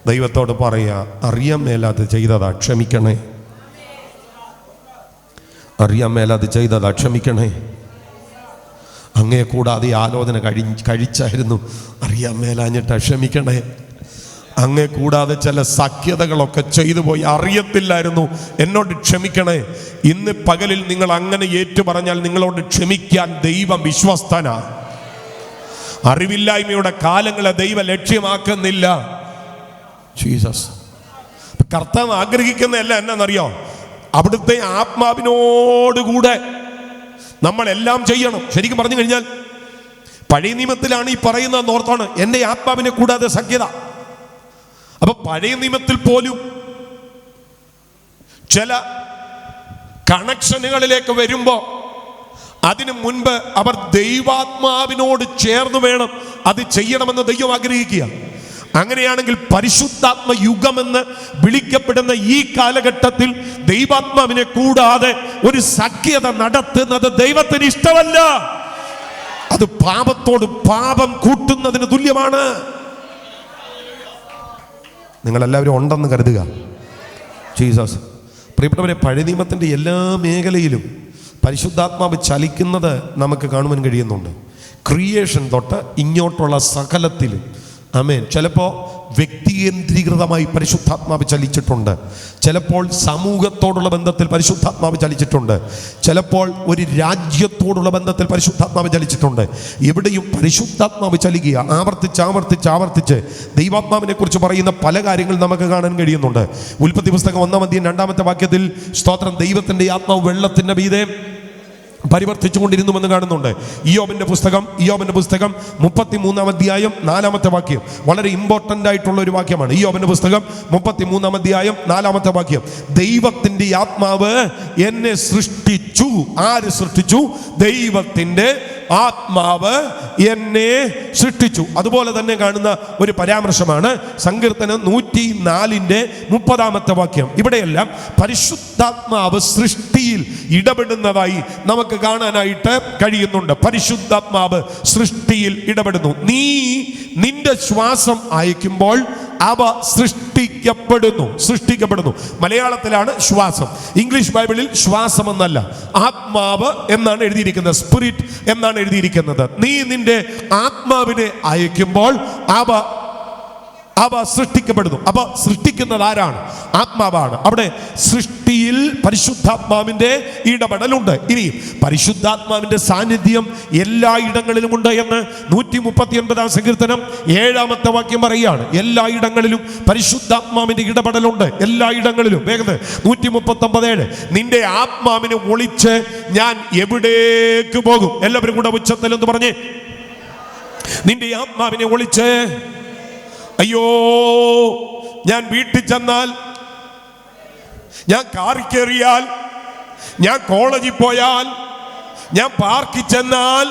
ദൈവത്തോട് പറയാ, അറിയാൻ മേലാതെ ചെയ്തതാ, ക്ഷമിക്കണേ. അറിയാൻ മേലാതെ ചെയ്തതാ, ക്ഷമിക്കണേ. അങ്ങേ കൂടാതെ ആലോചന കഴിച്ചായിരുന്നു, അറിയാൻ മേലാഞ്ഞിട്ട് ക്ഷമിക്കണേ. അങ്ങേ കൂടാതെ ചില സഖ്യതകളൊക്കെ ചെയ്തു പോയി, അറിയത്തില്ലായിരുന്നു, എന്നോട് ക്ഷമിക്കണേ. ഇന്ന് പകലിൽ നിങ്ങൾ അങ്ങനെ ഏറ്റു പറഞ്ഞാൽ നിങ്ങളോട് ക്ഷമിക്കാൻ ദൈവം വിശ്വസ്തനാ. അറിവില്ലായ്മയുടെ കാലങ്ങളെ ദൈവം ലക്ഷ്യമാക്കുന്നില്ല. ജീസസ്. കർത്താവ് ആഗ്രഹിക്കുന്നതല്ല എന്നറിയോ? അവിടുത്തെ ആത്മാവിനോടുകൂടെ നമ്മളെല്ലാം ചെയ്യണം. ശരിക്കും പറഞ്ഞു കഴിഞ്ഞാൽ പഴയ നിയമത്തിലാണ് ഈ പറയുന്നത് ഓർത്താണ്, എൻ്റെ ആത്മാവിനെ കൂടാതെ സഖ്യത. അപ്പൊ പഴയ നിയമത്തിൽ പോലും ചില കണക്ഷനുകളിലേക്ക് വരുമ്പോ അതിനു മുൻപ് അവർ ദൈവാത്മാവിനോട് ചേർന്ന് വേണം അത് ചെയ്യണമെന്ന് ദൈവം ആഗ്രഹിക്കുക. അങ്ങനെയാണെങ്കിൽ പരിശുദ്ധാത്മ യുഗമെന്ന് വിളിക്കപ്പെടുന്ന ഈ കാലഘട്ടത്തിൽ ദൈവാത്മാവിനെ കൂടാതെ ഒരു സഖ്യത നടത്തുന്നത് ദൈവത്തിന് ഇഷ്ടമല്ല. അത് പാപത്തോട് പാപം കൂട്ടുന്നതിന് തുല്യമാണ്. നിങ്ങളെല്ലാവരും ഉണ്ടെന്ന് കരുതുക. ജീസസ്. പ്രിയപ്പെട്ടവരെ, പഴയ നിയമത്തിൻ്റെ എല്ലാ മേഖലയിലും പരിശുദ്ധാത്മാവ് ചലിക്കുന്നത് നമുക്ക് കാണുവാൻ കഴിയുന്നുണ്ട്. ക്രിയേഷൻ തൊട്ട് ഇങ്ങോട്ടുള്ള സകലത്തിലും. ആമേൻ. ചിലപ്പോൾ വ്യക്തികേന്ദ്രീകൃതമായി പരിശുദ്ധാത്മാവ് ചലിച്ചിട്ടുണ്ട്, ചിലപ്പോൾ സമൂഹത്തോടുള്ള ബന്ധത്തിൽ പരിശുദ്ധാത്മാവ് ചലിച്ചിട്ടുണ്ട്, ചിലപ്പോൾ ഒരു രാജ്യത്തോടുള്ള ബന്ധത്തിൽ പരിശുദ്ധാത്മാവ് ചലിച്ചിട്ടുണ്ട്. എവിടെയും പരിശുദ്ധാത്മാവ് ചലിക്കുക. ആവർത്തിച്ച് ദൈവാത്മാവിനെ കുറിച്ച് പറയുന്ന പല കാര്യങ്ങൾ നമുക്ക് കാണാൻ കഴിയുന്നുണ്ട്. ഉൽപ്പത്തി പുസ്തകം 1-ാം അധ്യായം 2-ാമത്തെ വാക്യത്തിൽ സ്തോത്രം, ദൈവത്തിൻ്റെ ആത്മാവ് വെള്ളത്തിൻ്റെ മീതെ പരിവർത്തിച്ചുകൊണ്ടിരുന്നുവെന്ന് കാണുന്നുണ്ട്. ഇയ്യോബിന്റെ പുസ്തകം 33-ാം അധ്യായം 4-ാമത്തെ വാക്യം വളരെ ഇമ്പോർട്ടൻ്റ് ആയിട്ടുള്ള ഒരു വാക്യമാണ്. ഇയ്യോബിന്റെ പുസ്തകം 33-ാം അധ്യായം 4-ാമത്തെ വാക്യം, ദൈവത്തിൻ്റെ ആത്മാവ് എന്നെ സൃഷ്ടിച്ചു. ആര് സൃഷ്ടിച്ചു? ദൈവത്തിൻ്റെ ആത്മാവ് എന്നെ സൃഷ്ടിച്ചു. അതുപോലെ തന്നെ കാണുന്ന ഒരു പരാമർശമാണ് സങ്കീർത്തനം 104-ന്റെ വാക്യം. ഇവിടെയെല്ലാം പരിശുദ്ധാത്മാവ് സൃഷ്ടിയിൽ ഇടപെടുന്നതായി നമുക്ക് കാണാനായിട്ട് കഴിയുന്നുണ്ട്. പരിശുദ്ധാത്മാവ് സൃഷ്ടിയിൽ ഇടപെടുന്നു. നീ നിന്റെ ശ്വാസം അയക്കുമ്പോൾ അവ സൃഷ്ടിക്കപ്പെടുന്നു. മലയാളത്തിലാണ് ശ്വാസം, ഇംഗ്ലീഷ് ബൈബിളിൽ ശ്വാസം എന്നല്ല, ആത്മാവ് എന്നാണ് എഴുതിയിരിക്കുന്നത്, സ്പിരിറ്റ് എന്നാണ് എഴുതിയിരിക്കുന്നത്. നീ നിന്റെ ആത്മാവിനെ അയക്കുമ്പോൾ അവ സൃഷ്ടിക്കപ്പെടുന്നു. അപ്പൊ സൃഷ്ടിക്കുന്നത് ആരാണ്? ആത്മാവാണ്. അവിടെ സൃഷ്ടിയിൽ പരിശുദ്ധാത്മാവിന്റെ ഇടപെടലുണ്ട്. ഇനി പരിശുദ്ധാത്മാവിന്റെ സാന്നിധ്യം എല്ലായിടങ്ങളിലും ഉണ്ട് എന്ന് 139-ാം സങ്കീർത്തനം 7-ാമത്തെ വാക്യം പറയുകയാണ്. എല്ലായിടങ്ങളിലും പരിശുദ്ധാത്മാവിന്റെ ഇടപെടലുണ്ട്, എല്ലായിടങ്ങളിലും. വേഗം 139:7, നിന്റെ ആത്മാവിനെ ഒളിച്ച് ഞാൻ എവിടേക്ക് പോകും? എല്ലാവരും കൂടെ ഉച്ചത്തിൽ എന്ന് പറഞ്ഞേ, നിന്റെ ആത്മാവിനെ ഒളിച്ച്. അയ്യോ, ഞാൻ വീട്ടിൽ ചെന്നാൽ, ഞാൻ കാറിൽ കയറിയാൽ, ഞാൻ കോളേജിൽ പോയാൽ, ഞാൻ പാർക്കിൽ ചെന്നാൽ,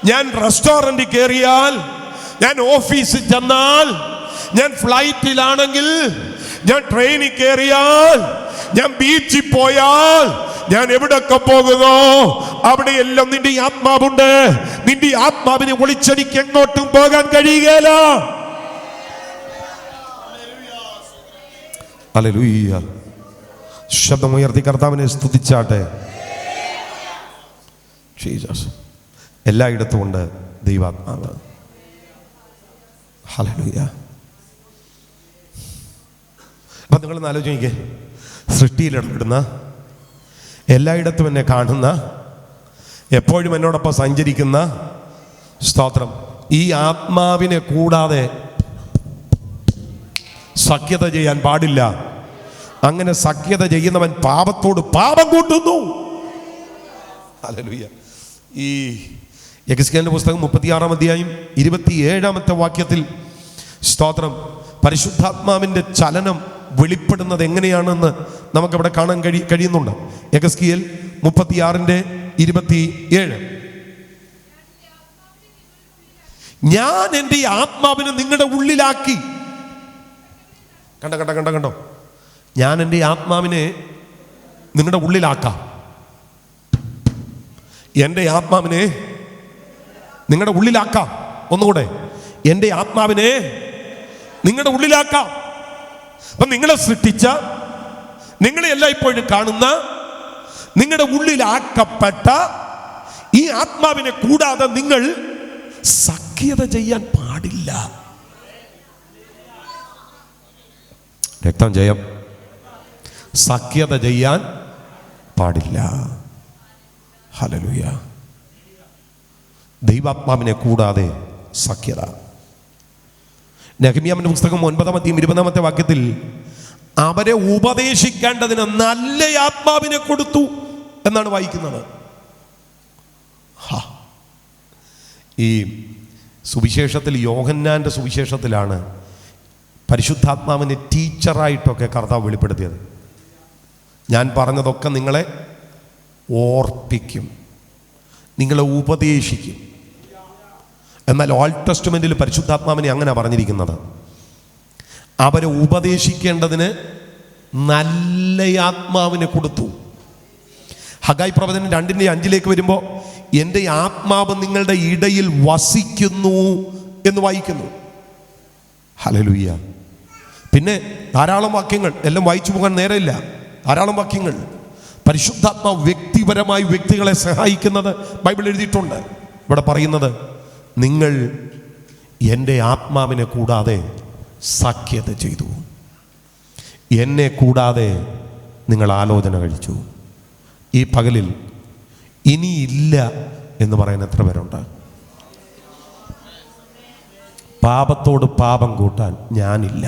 ഞാൻ റെസ്റ്റോറൻറ്റിൽ കയറിയാൽ, ഞാൻ ഓഫീസിൽ ചെന്നാൽ, ഞാൻ ഫ്ലൈറ്റിലാണെങ്കിൽ, ഞാൻ ട്രെയിനിൽ കയറിയാൽ, ഞാൻ ബീച്ചിൽ പോയാൽ, ഞാൻ എവിടൊക്കെ പോകുന്നോ അവിടെയെല്ലാം നിന്റെ ആത്മാവുണ്ട്. നിന്റെ ആത്മാവിനെ ഒളിച്ചെനിക്ക് എങ്ങോട്ടും പോകാൻ കഴിയുകയില്ല. ഹല്ലേലൂയ. ശബ്ദമുയർത്തി കർത്താവിനെ സ്തുതിച്ചാട്ടെ. ജീസസ്. എല്ലായിടത്തും ഉണ്ട് ദൈവാത്മാവ്. ഹല്ലേലൂയ. അപ്പൊ നിങ്ങളൊന്ന് ആലോചിക്കേ, സൃഷ്ടിയിൽ ഇടപെടുന്ന, എല്ലായിടത്തും എന്നെ കാണുന്ന, എപ്പോഴും എന്നോടൊപ്പം സഞ്ചരിക്കുന്ന, സ്തോത്രം, ഈ ആത്മാവിനെ കൂടാതെ സഖ്യത ചെയ്യാൻ പാടില്ല. അങ്ങനെ സഖ്യത ചെയ്യുന്നവൻ പാപത്തോട് പാപം കൂട്ടുന്നു. ഹല്ലേലൂയ. ഈ യെഹെസ്കേലിന്റെ പുസ്തകം 36-ാം അധ്യായം 27-ാമത്തെ വാക്യത്തിൽ സ്തോത്രം, പരിശുദ്ധാത്മാവിന്റെ ചലനം വെളിപ്പെടുന്നത് എങ്ങനെയാണെന്ന് നമുക്കവിടെ കാണാൻ കഴിയുന്നുണ്ട്. യെഹെസ്കേൽ 36-27, ഞാൻ എൻ്റെ ആത്മാവിനെ നിങ്ങളുടെ ഉള്ളിലാക്കി. കണ്ടോ, ഞാൻ എൻ്റെ ആത്മാവിനെ നിങ്ങളുടെ ഉള്ളിലാക്കാം. എൻ്റെ ആത്മാവിനെ നിങ്ങളുടെ ഉള്ളിലാക്കാം. ഒന്നുകൂടെ, എൻ്റെ ആത്മാവിനെ നിങ്ങളുടെ ഉള്ളിലാക്കാം. അപ്പൊ നിങ്ങളെ സൃഷ്ടിച്ച, നിങ്ങളെ എല്ലായ്പ്പോഴും കാണുന്ന, നിങ്ങളുടെ ഉള്ളിലാക്കപ്പെട്ട ഈ ആത്മാവിനെ കൂടാതെ നിങ്ങൾ സഖ്യത ചെയ്യാൻ പാടില്ല. രക്തം ജയം. സഖ്യത ചെയ്യാൻ പാടില്ല. ഹല്ലേലൂയ. ദൈവാത്മാവിനെ കൂടാതെ സഖ്യത. നെഹെമ്യാവിന്റെ പുസ്തകം 9-20 വാക്യത്തിൽ അവരെ ഉപദേശിക്കേണ്ടതിന് നല്ല ആത്മാവിനെ കൊടുത്തു എന്നാണ് വായിക്കുന്നത്. ഈ സുവിശേഷത്തിൽ, യോഹന്നാന്റെ സുവിശേഷത്തിലാണ് പരിശുദ്ധാത്മാവിനെ ടീച്ചറായിട്ടൊക്കെ കർത്താവ് വെളിപ്പെടുത്തിയത്. ഞാൻ പറഞ്ഞതൊക്കെ നിങ്ങളെ ഓർപ്പിക്കും, നിങ്ങളെ ഉപദേശിക്കും. എന്നാൽ ഓൾഡ് ടെസ്റ്റ്മെന്റിൽ പരിശുദ്ധാത്മാവിനെ അങ്ങനെ പറഞ്ഞിരിക്കുന്നത്, അവരെ ഉപദേശിക്കേണ്ടതിന് നല്ല ആത്മാവിനെ കൊടുത്തു. ഹഗായി പ്രവചനം 2:5 വരുമ്പോൾ എൻ്റെ ആത്മാവ് നിങ്ങളുടെ ഇടയിൽ വസിക്കുന്നു എന്ന് വായിക്കുന്നു. ഹല്ലേലൂയ. പിന്നെ ധാരാളം വാക്യങ്ങൾ, എല്ലാം വായിച്ചു പോകാൻ നേരമില്ല. ധാരാളം വാക്യങ്ങൾ പരിശുദ്ധാത്മാവ് വ്യക്തിപരമായി വ്യക്തികളെ സഹായിക്കുന്നത് ബൈബിൾ എഴുതിയിട്ടുണ്ട്. ഇവിടെ പറയുന്നത്, നിങ്ങൾ എൻ്റെ ആത്മാവിനെ കൂടാതെ സഖ്യത ചെയ്തു, എന്നെ കൂടാതെ നിങ്ങൾ ആലോചന കഴിച്ചു. ഈ പകലിൽ ഇനിയില്ല എന്ന് പറയാൻ എത്ര പേരുണ്ട്? പാപത്തോട് പാപം കൂട്ടാൻ ഞാനില്ല.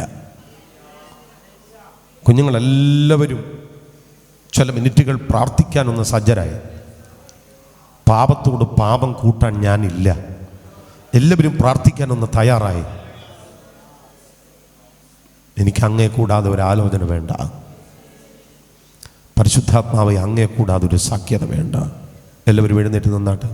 കുഞ്ഞുങ്ങളെല്ലാവരും ചില മിനിറ്റുകൾ പ്രാർത്ഥിക്കാനൊന്ന് സജ്ജരായി. പാപത്തോട് പാപം കൂട്ടാൻ ഞാനില്ല. എല്ലാവരും പ്രാർത്ഥിക്കാനൊന്ന് തയ്യാറായി. എനിക്ക് അങ്ങേ കൂടാതെ ഒരു ആലോചന വേണ്ട, പരിശുദ്ധാത്മാവെ അങ്ങേ കൂടാതെ ഒരു സഖ്യത വേണ്ട. എല്ലാവരും എഴുന്നേറ്റ് നിന്നാട്ടെ.